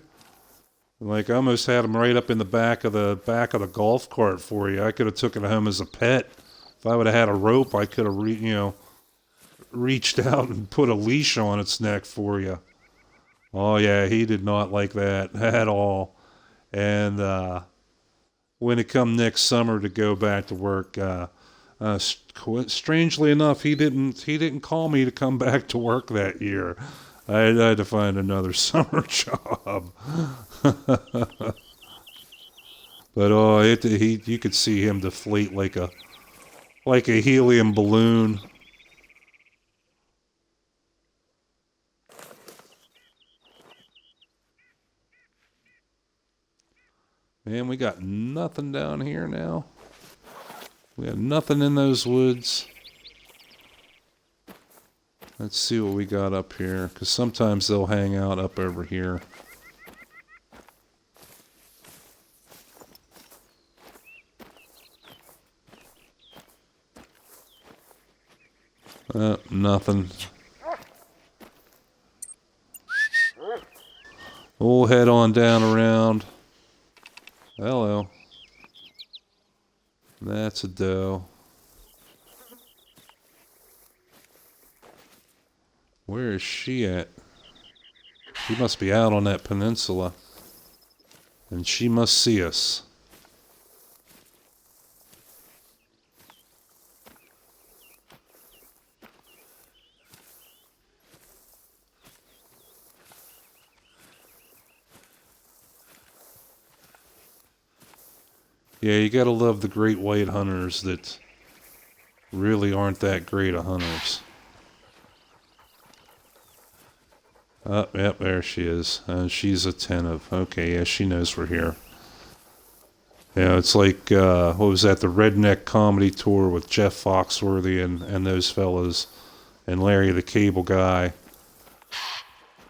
S1: I almost had him right up in the back of the golf cart for you. I could have took it home as a pet. If I would have had a rope, I could have, reached out and put a leash on its neck for you. Oh, yeah, he did not like that at all. And when it come next summer to go back to work, strangely enough, he didn't call me to come back to work that year. I had to find another summer job. But you could see him deflate like a helium balloon. Man, we got nothing down here now. We got nothing in those woods. Let's see what we got up here, because sometimes they'll hang out up over here. Nothing. We'll head on down around. Hello. That's a doe. Where is she at? She must be out on that peninsula. And she must see us. Yeah, you gotta love the great white hunters that really aren't that great of hunters. Oh, yep, there she is. She's attentive. Okay, yeah, she knows we're here. Yeah, it's like, what was that, the Redneck Comedy Tour with Jeff Foxworthy and those fellas, and Larry the Cable Guy,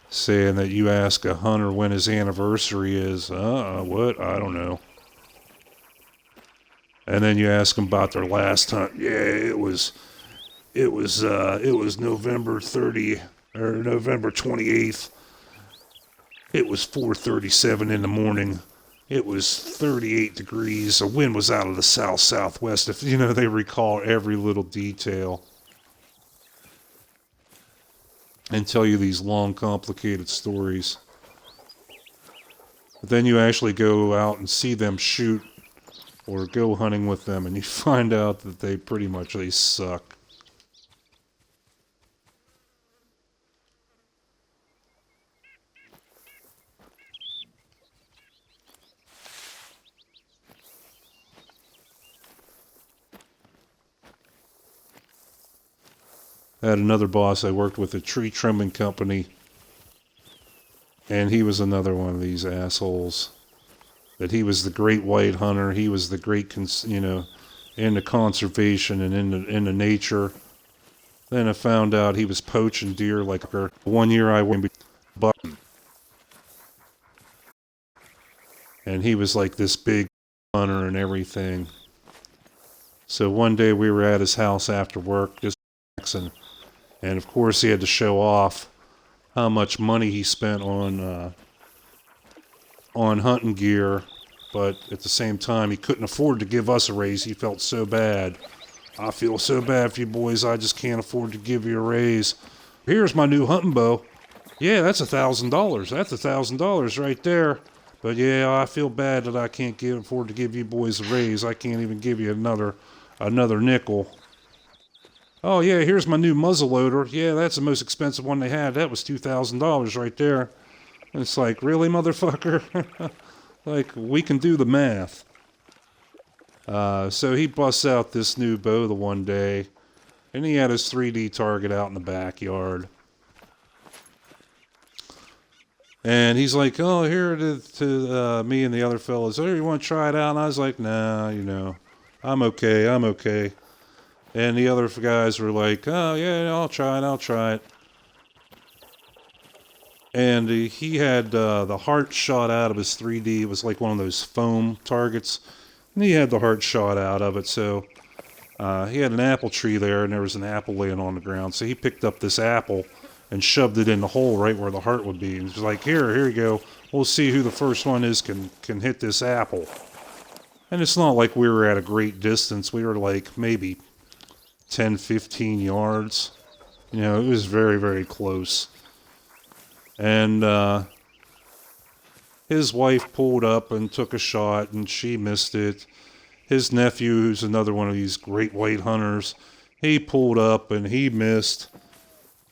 S1: saying that you ask a hunter when his anniversary is. What? I don't know. And then you ask them about their last hunt. Yeah, it was November 30 or November 28th. It was 4:37 in the morning. It was 38 degrees. The wind was out of the south-southwest. If they recall every little detail and tell you these long, complicated stories. But then you actually go out and see them shoot or go hunting with them, and you find out that they suck. I had another boss I worked with, a tree trimming company, and he was another one of these assholes. That he was the great white hunter, he was the great, into conservation and into nature. Then I found out he was poaching deer like her. One year I went button, and he was like this big hunter and everything. So one day we were at his house after work, just relaxing, and of course he had to show off how much money he spent on hunting gear, but at the same time he couldn't afford to give us a raise. He felt so bad. I feel so bad for you boys. I just can't afford to give you a raise. Here's my new hunting bow. Yeah, that's $1,000. That's $1,000 right there. But yeah, I feel bad that I can't afford to give you boys a raise. I can't even give you another nickel. Oh yeah, here's my new muzzleloader. Yeah, that's the most expensive one they had. That was $2,000 right there. And it's like, really, motherfucker? Like, we can do the math. So he busts out this new bow the one day, and he had his 3D target out in the backyard. And he's like, oh, here to me and the other fellas, oh, you want to try it out? And I was like, nah, I'm okay. And the other guys were like, oh, yeah, I'll try it. And he had the heart shot out of his 3D. It was like one of those foam targets. And he had the heart shot out of it. So he had an apple tree there, and there was an apple laying on the ground. So he picked up this apple and shoved it in the hole right where the heart would be. And he was like, here you go. We'll see who the first one is can hit this apple. And it's not like we were at a great distance. We were like maybe 10, 15 yards. It was very, very close. And his wife pulled up and took a shot, and she missed it. His nephew, who's another one of these great white hunters, he pulled up and he missed.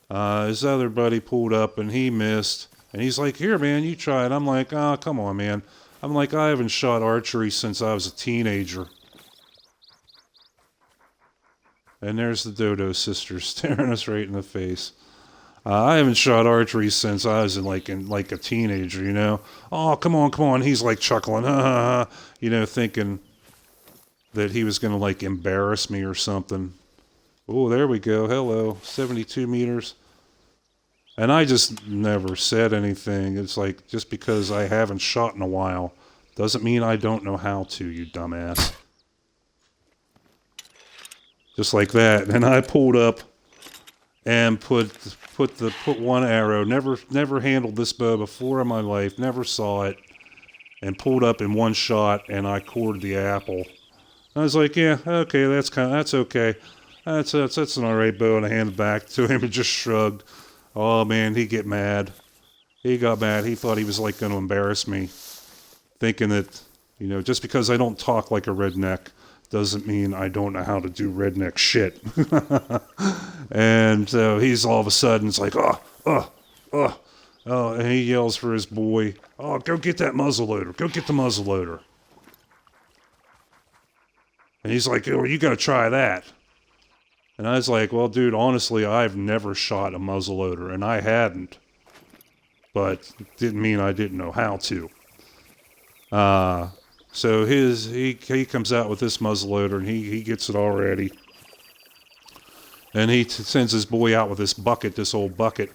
S1: His other buddy pulled up and he missed. And he's like, here, man, you try it. I'm like, oh, come on, man. I'm like, I haven't shot archery since I was a teenager. And there's the Dodo sisters staring us right in the face. I haven't shot archery since I was in a teenager, Oh, come on. He's like chuckling, thinking that he was going to embarrass me or something. Oh, there we go. Hello, 72 meters. And I just never said anything. It's like, just because I haven't shot in a while doesn't mean I don't know how to, you dumbass. Just like that. And I pulled up and put one arrow. Never handled this bow before in my life. Never saw it. And pulled up in one shot, and I cored the apple. I was like, yeah, okay, that's okay. That's an alright bow. And I handed it back to him and just shrugged. Oh man, he got mad. He got mad. He thought he was going to embarrass me, thinking that just because I don't talk like a redneck doesn't mean I don't know how to do redneck shit. And so he's all of a sudden, it's like, oh, and he yells for his boy, oh, go get that muzzleloader. Go get the muzzleloader. And he's like, oh, you got to try that. And I was like, well, dude, honestly, I've never shot a muzzleloader, and I hadn't. But it didn't mean I didn't know how to. So he comes out with this muzzleloader and he gets it all ready. And he sends his boy out with this bucket, this old bucket,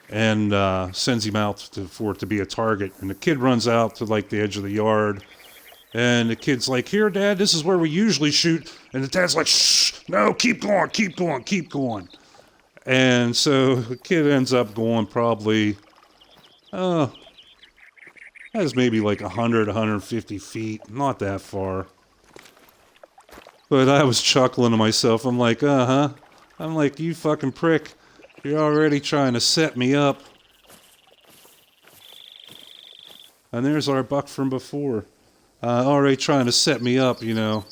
S1: and sends him out for it to be a target. And the kid runs out to like the edge of the yard. And the kid's like, "Here, Dad, this is where we usually shoot." And the dad's like, "Shh, no, keep going, keep going, keep going." And so the kid ends up going probably, has maybe like 100, 150 feet, not that far. But I was chuckling to myself. I'm like, uh-huh. I'm like, you fucking prick. You're already trying to set me up. And there's our buck from before. Already trying to set me up, you know.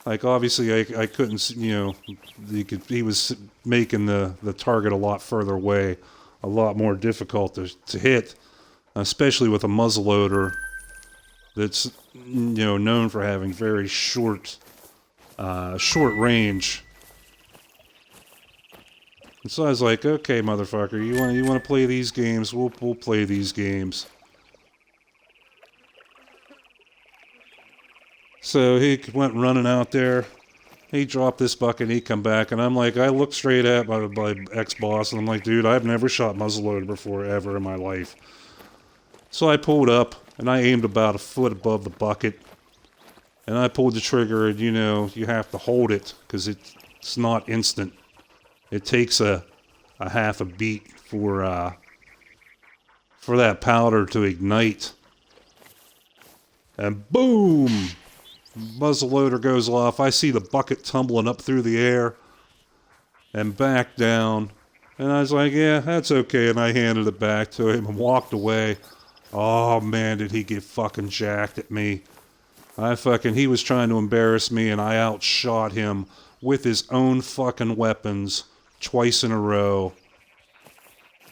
S1: Like, obviously, I couldn't, you know, he was making the target a lot further away, a lot more difficult to hit, especially with a muzzleloader that's, you know, known for having very short range. And so I was like, okay, motherfucker, you want to play these games? We'll play these games. So he went running out there. He dropped this bucket, and he come back, and I'm like, I look straight at my ex-boss, and I'm like, dude, I've never shot muzzleloader before ever in my life. So I pulled up, and I aimed about a foot above the bucket, and I pulled the trigger, and you know, you have to hold it, because it's not instant. It takes a half a beat for that powder to ignite. And boom! Muzzleloader goes off. I see the bucket tumbling up through the air and back down. And I was like, yeah, that's okay. And I handed it back to him and walked away. Oh, man, did he get fucking jacked at me. He was trying to embarrass me, and I outshot him with his own fucking weapons twice in a row.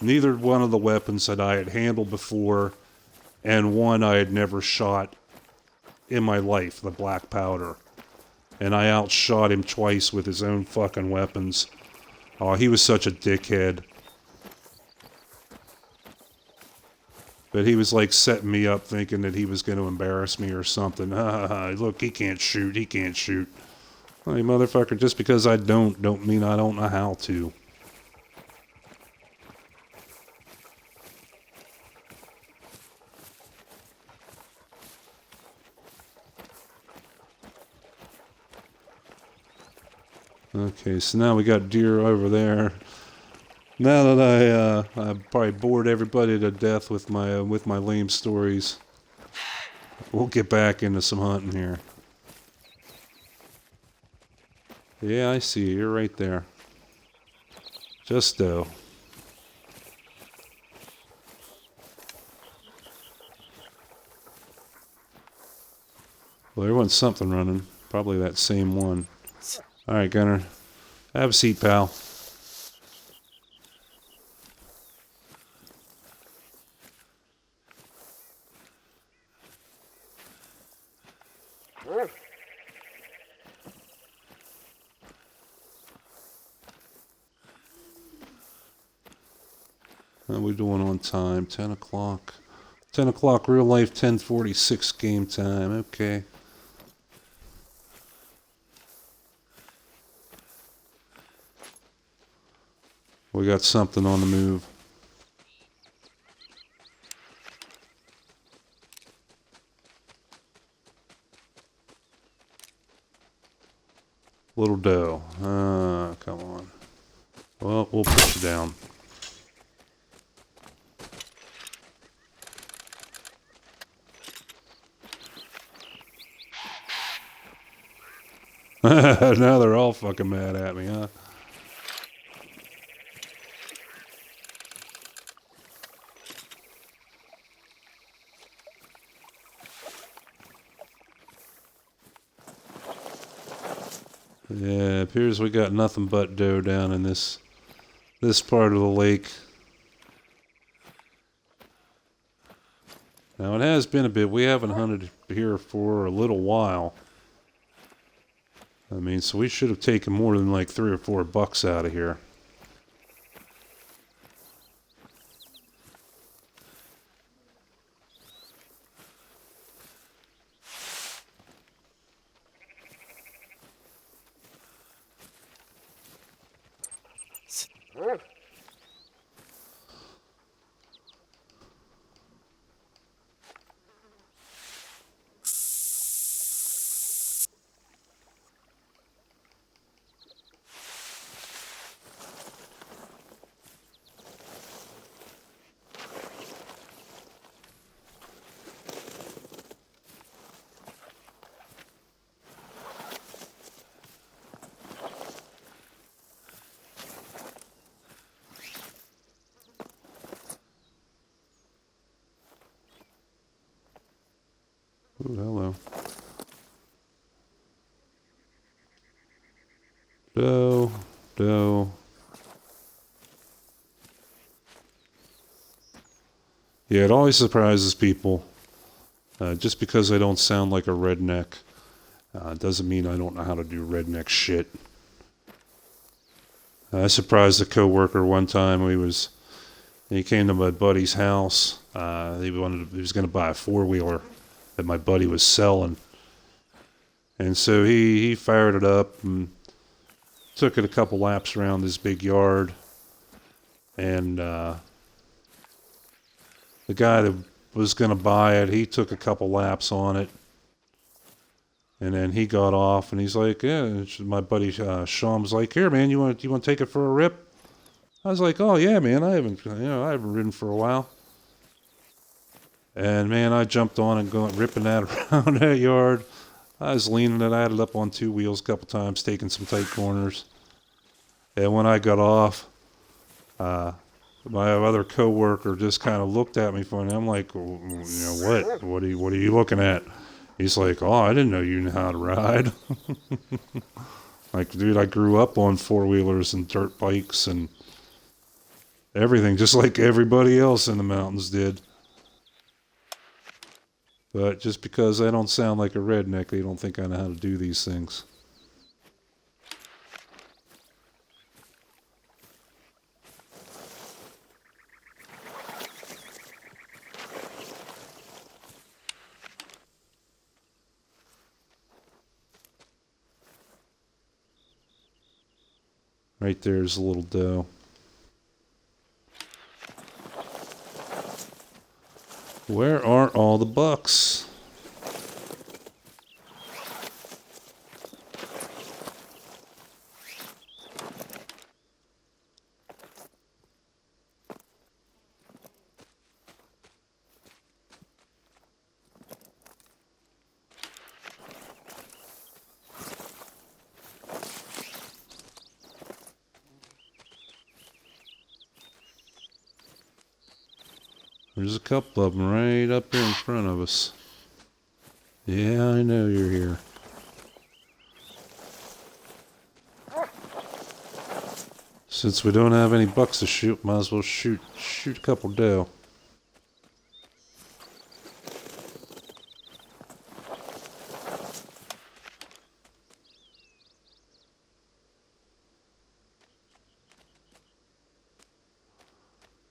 S1: Neither one of the weapons that I had handled before, and one I had never shot in my life, the black powder. And I outshot him twice with his own fucking weapons. Oh, he was such a dickhead. But he was like setting me up thinking that he was going to embarrass me or something. Look, he can't shoot, he can't shoot. Hey, motherfucker, just because I don't mean I don't know how to. Okay, so now we got deer over there. Now that I probably bored everybody to death with my lame stories, we'll get back into some hunting here. Yeah, I see you. You're right there. Just though. Well, there wasn't something running. Probably that same one. Alright, Gunner. Have a seat, pal. How are we doing on time? 10 o'clock. 10 o'clock real life, 10:46 game time. Okay. We got something on the move. Little doe. Come on. Well, we'll put you down. Now they're all fucking mad at me, huh? Yeah, appears we got nothing but doe down in this part of the lake. Now it has been a bit. We haven't hunted here for a little while. I mean, so we should have taken more than like 3 or 4 bucks out of here. Ooh, hello. Doe, doe. Yeah, it always surprises people. Just because I don't sound like a redneck doesn't mean I don't know how to do redneck shit. I surprised a coworker one time. He came to my buddy's house. He was going to buy a four-wheeler that my buddy was selling, and so he fired it up and took it a couple laps around his big yard, and the guy that was going to buy it, he took a couple laps on it, and then he got off, and he's like, "Yeah." My buddy Sean was like, "Here, man, you want to take it for a rip?" I was like, "Oh yeah, man, I haven't ridden for a while." And man, I jumped on and going ripping that around that yard. I was leaning it. I had it up on two wheels a couple times, taking some tight corners. And when I got off, my other coworker just kind of looked at me funny. I'm like, "Well, what? What are you looking at?" He's like, "Oh, I didn't know you knew how to ride." Like, dude, I grew up on four-wheelers and dirt bikes and everything, just like everybody else in the mountains did. But just because I don't sound like a redneck, they don't think I know how to do these things. Right there's a little doe. Where are all the bucks? There's a couple of them right up here in front of us. Yeah, I know you're here. Since we don't have any bucks to shoot, might as well shoot a couple doe.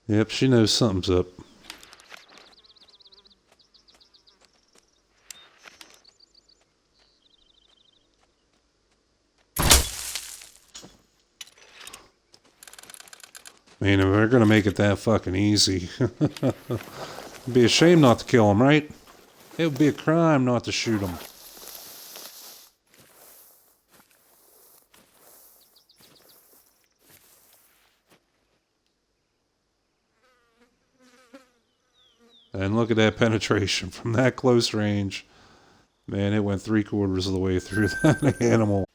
S1: Yep, she knows something's up. Man, if we're gonna make it that fucking easy, it'd be a shame not to kill them, right? It would be a crime not to shoot them. And look at that penetration from that close range. Man, it went 3/4 of the way through that animal.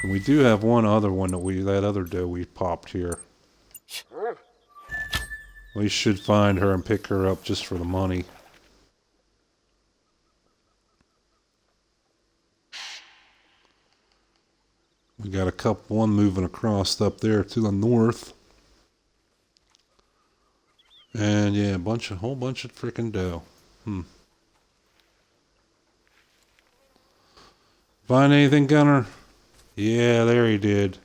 S1: And we do have one other one that other doe we popped here. We should find her and pick her up just for the money. We got one moving across up there to the north. And yeah, whole bunch of freaking doe. Find anything, Gunner? Yeah, there he did.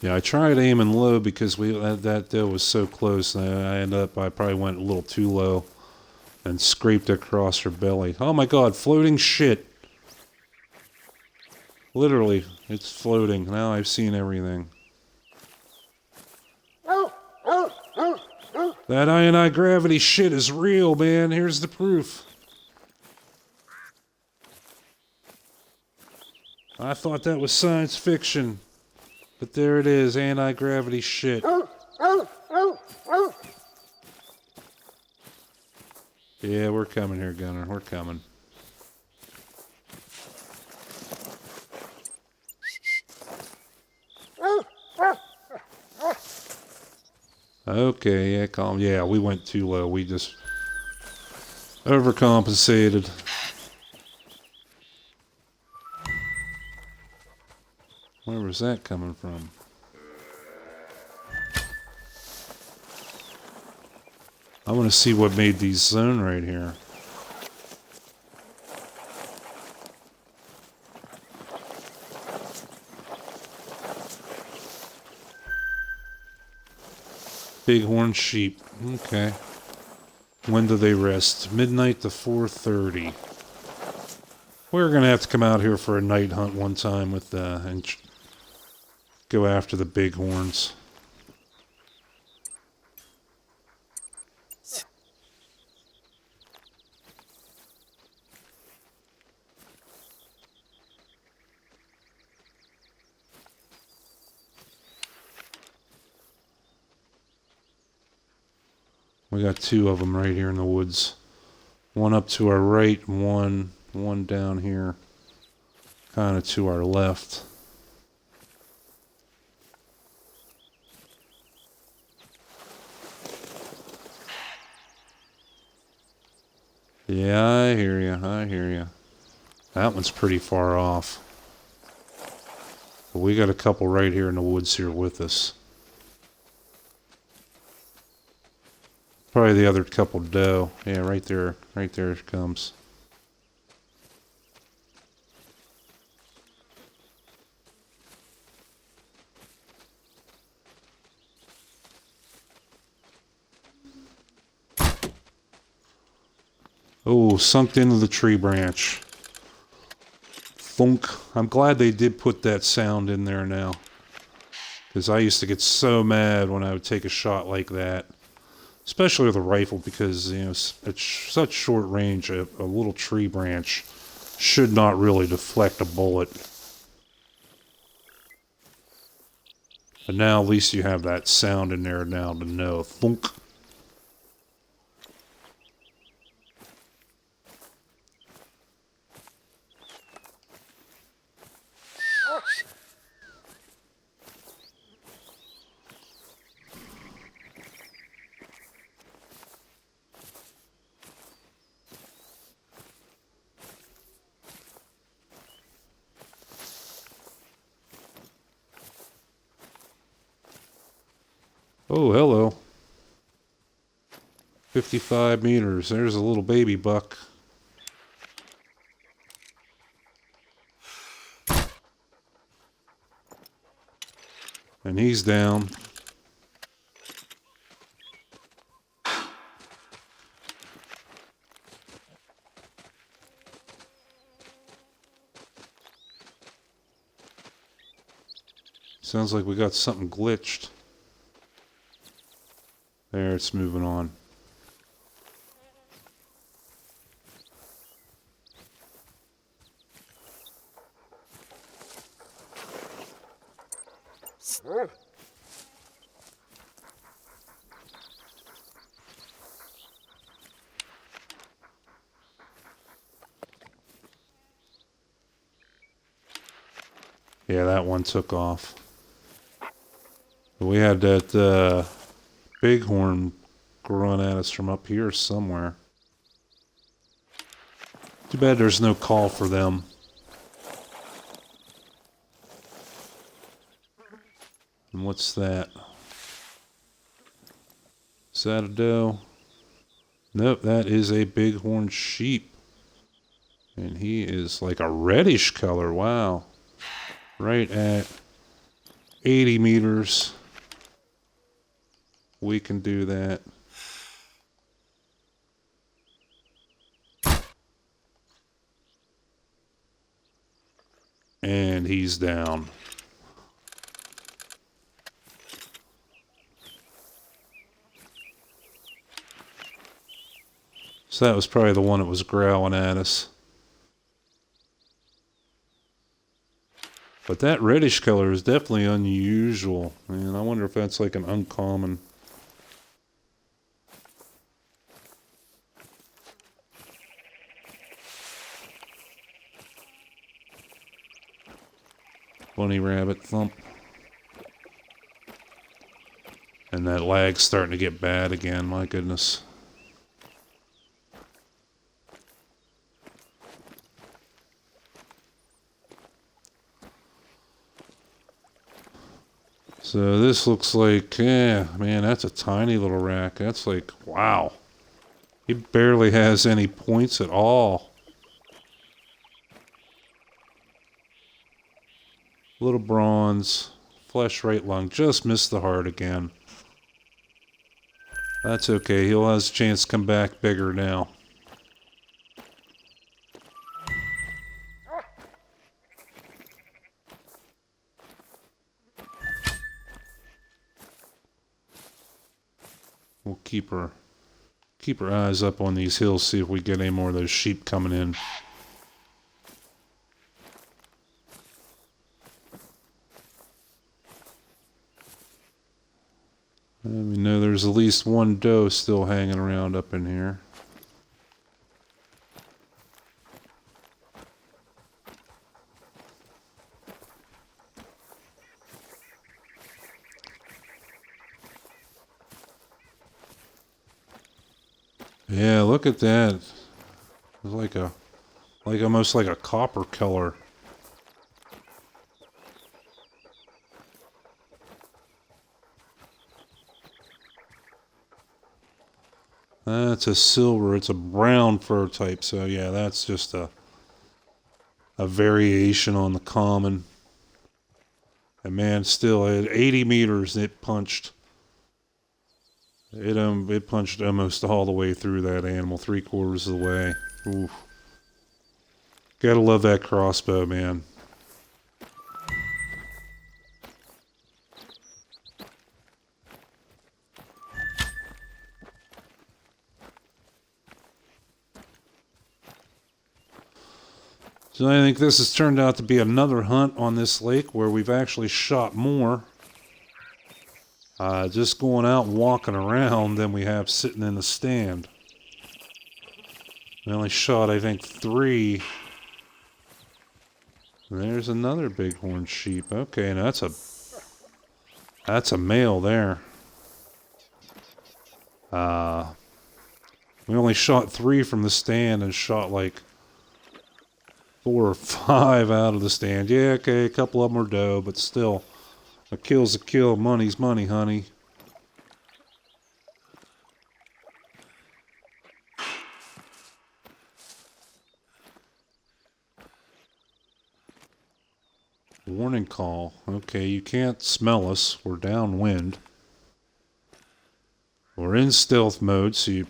S1: Yeah, I tried aiming low because that doe was so close. I probably went a little too low and scraped across her belly. Oh my god, floating shit. Literally, it's floating. Now I've seen everything. That anti-gravity shit is real, man. Here's the proof. I thought that was science fiction. But there it is, anti-gravity shit. Yeah, we're coming here, Gunner. We're coming. Okay, yeah, calm. Yeah, we went too low. We just overcompensated. Where was that coming from? I want to see what made these zone right here. Bighorn sheep. Okay. When do they rest? Midnight to 4:30. We're gonna have to come out here for a night hunt one time with and go after the bighorns. We got two of them right here in the woods. One up to our right, and one down here, kind of to our left. Yeah, I hear you. I hear you. That one's pretty far off. But we got a couple right here in the woods here with us. Probably the other couple doe. Yeah, right there. Right there it comes. Oh, sunk into the tree branch. Thunk. I'm glad they did put that sound in there now. Because I used to get so mad when I would take a shot like that. Especially with a rifle, because, you know, at such short range, a little tree branch should not really deflect a bullet. But now at least you have that sound in there now to know. Thunk. Oh, hello. 55 meters. There's a little baby buck. And he's down. Sounds like we got something glitched. There, it's moving on. Yeah, that one took off. But we had that bighorn growing at us from up here somewhere. Too bad there's no call for them. And what's that? Is that a doe? Nope, that is a bighorn sheep. And he is like a reddish color, wow. right at 80 meters. We can do that. And he's down. So that was probably the one that was growling at us. But that reddish color is definitely unusual. Man, I wonder if that's like an uncommon. Bunny rabbit thump. And that lag's starting to get bad again, my goodness. So this looks like, man, that's a tiny little rack. That's like, wow. He barely has any points at all. Little bronze, flesh right lung, just missed the heart again. That's okay, he'll have a chance to come back bigger now. We'll keep our eyes up on these hills, see if we get any more of those sheep coming in. And we know there's at least one doe still hanging around up in here. Yeah, look at that. It's like almost like a copper color. That's a silver. It's a brown fur type. So yeah, that's just a variation on the common. And man, still at 80 meters, it punched. It punched almost all the way through that animal, 3/4 of the way. Oof. Gotta love that crossbow, man. So I think this has turned out to be another hunt on this lake where we've actually shot more. Just going out and walking around than we have sitting in the stand. We only shot, I think, 3. There's another bighorn sheep. Okay, now that's a male there. We only shot 3 from the stand and shot like 4 or 5 out of the stand. Yeah, okay, a couple of them are doe, but still, a kill's a kill. Money's money, honey. Warning call. Okay, you can't smell us. We're downwind. We're in stealth mode, so you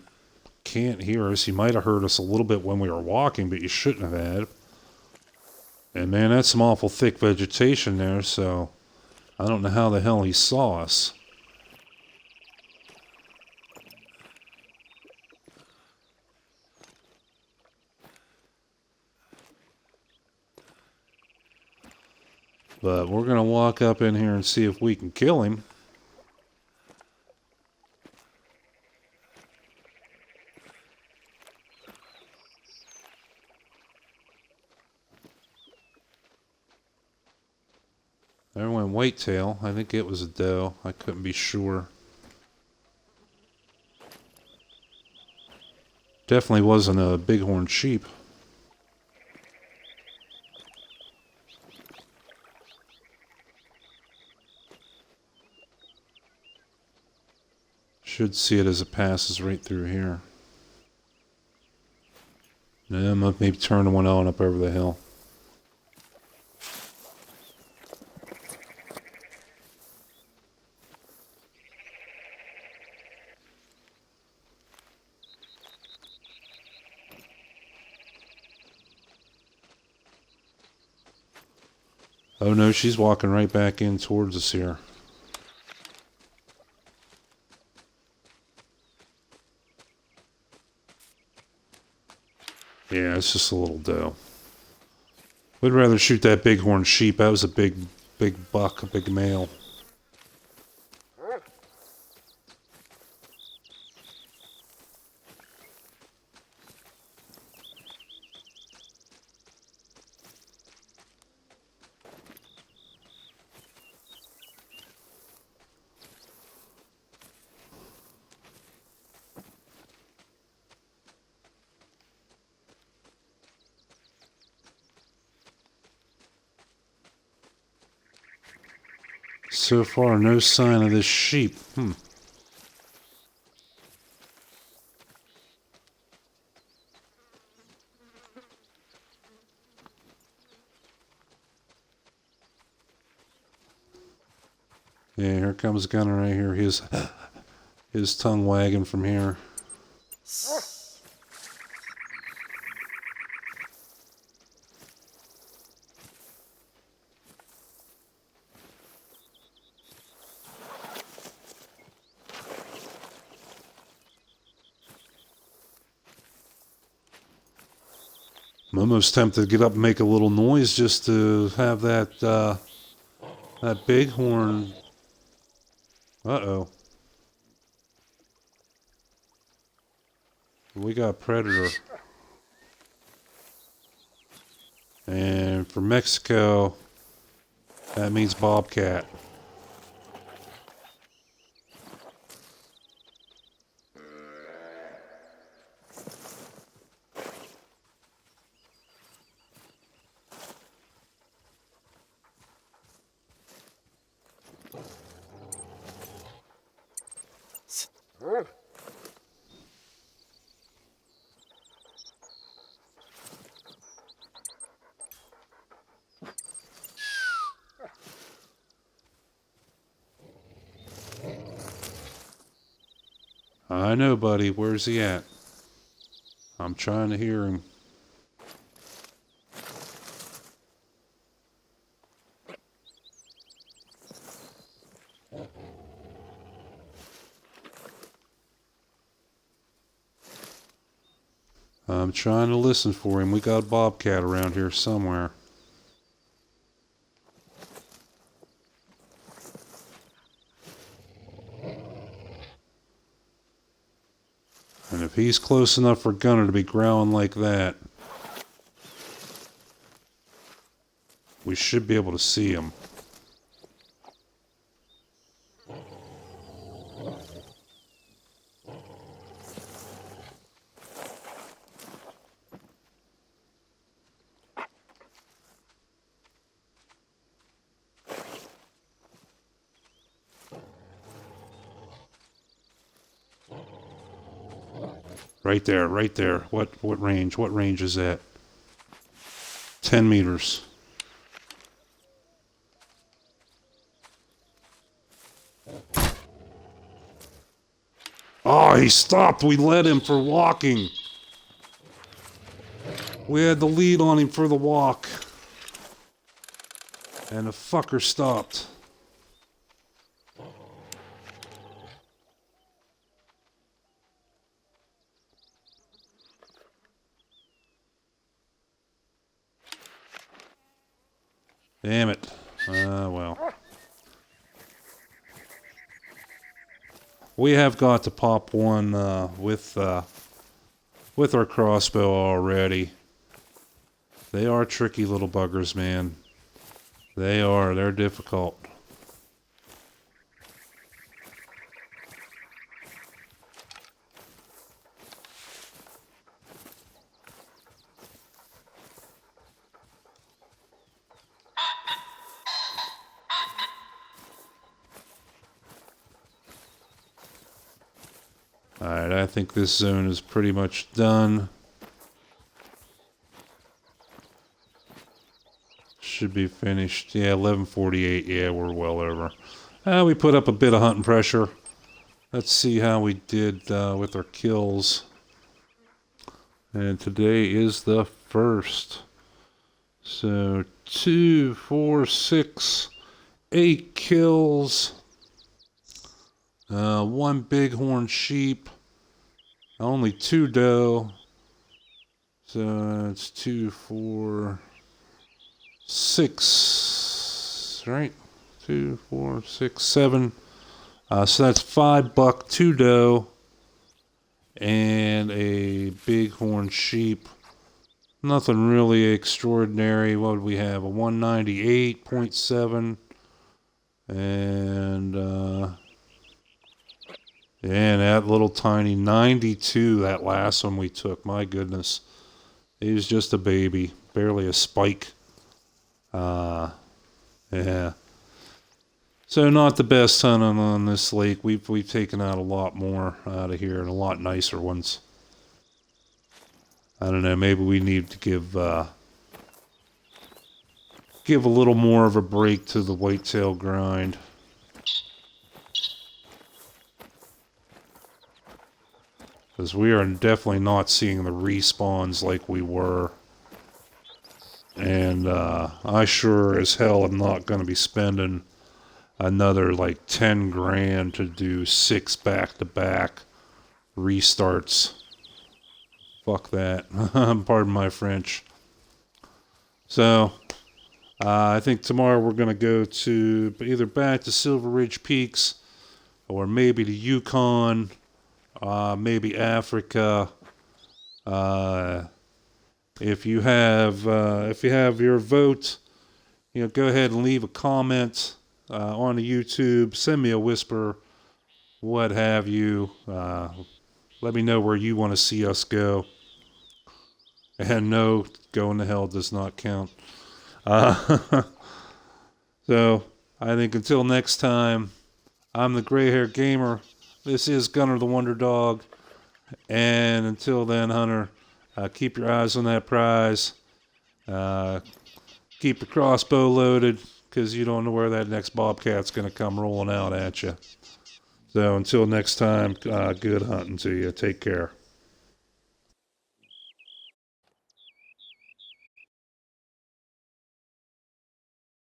S1: can't hear us. You might have heard us a little bit when we were walking, but you shouldn't have had. And man, that's some awful thick vegetation there, so I don't know how the hell he saw us. But we're going to walk up in here and see if we can kill him. There went whitetail. I think it was a doe. I couldn't be sure. Definitely wasn't a bighorn sheep. Should see it as it passes right through here. Yeah, maybe turn one on up over the hill. Oh no, she's walking right back in towards us here. Yeah, it's just a little doe. We'd rather shoot that bighorn sheep. That was a big buck, a big male. So far, no sign of this sheep. Yeah, here comes Gunner right here. His tongue wagging from here. I'm almost tempted to get up and make a little noise just to have that bighorn. Uh-oh. We got predator. And for Mexico, that means bobcat. I know, buddy. Where's he at? I'm trying to hear him. I'm trying to listen for him. We got a bobcat around here somewhere. And if he's close enough for Gunner to be growling like that, we should be able to see him. Right there, right there. What range? What range is that? 10 meters. Oh, he stopped. We led him for walking. We had the lead on him for the walk. And the fucker stopped. Damn it. Well. We have got to pop one with our crossbow already. They are tricky little buggers, man. They are. They're difficult. Alright, I think this zone is pretty much done. Should be finished. Yeah, 11:48. Yeah, we're well over. We put up a bit of hunting pressure. Let's see how we did with our kills. And today is the 1st. So 2, 4, 6, 8 kills. 1 bighorn sheep. Only 2 doe. So it's 2, 4, 6. Right? 2, 4, 6, 7. So that's 5 buck, 2 doe, and a bighorn sheep. Nothing really extraordinary. What would we have? A 198.7. And that little tiny 92, that last one we took. My goodness. He was just a baby. Barely a spike. Yeah. So not the best hunting on this lake. We've taken out a lot more out of here and a lot nicer ones. I don't know. Maybe we need to give a little more of a break to the whitetail grind. Because we are definitely not seeing the respawns like we were. And I sure as hell am not going to be spending another like 10 grand to do 6 back-to-back restarts. Fuck that. Pardon my French. So, I think tomorrow we're going to go to either back to Silver Ridge Peaks or maybe to Yukon, maybe Africa. If you have your vote, go ahead and leave a comment on the YouTube. Send me a whisper, what have you. Let me know where you want to see us go. And no, going to hell does not count. So, I think until next time, I'm the Gray Hair Gamer. This is Gunner the Wonder Dog. And until then, Hunter, keep your eyes on that prize. Keep your crossbow loaded, because you don't know where that next bobcat's going to come rolling out at you. So until next time, good hunting to you. Take care.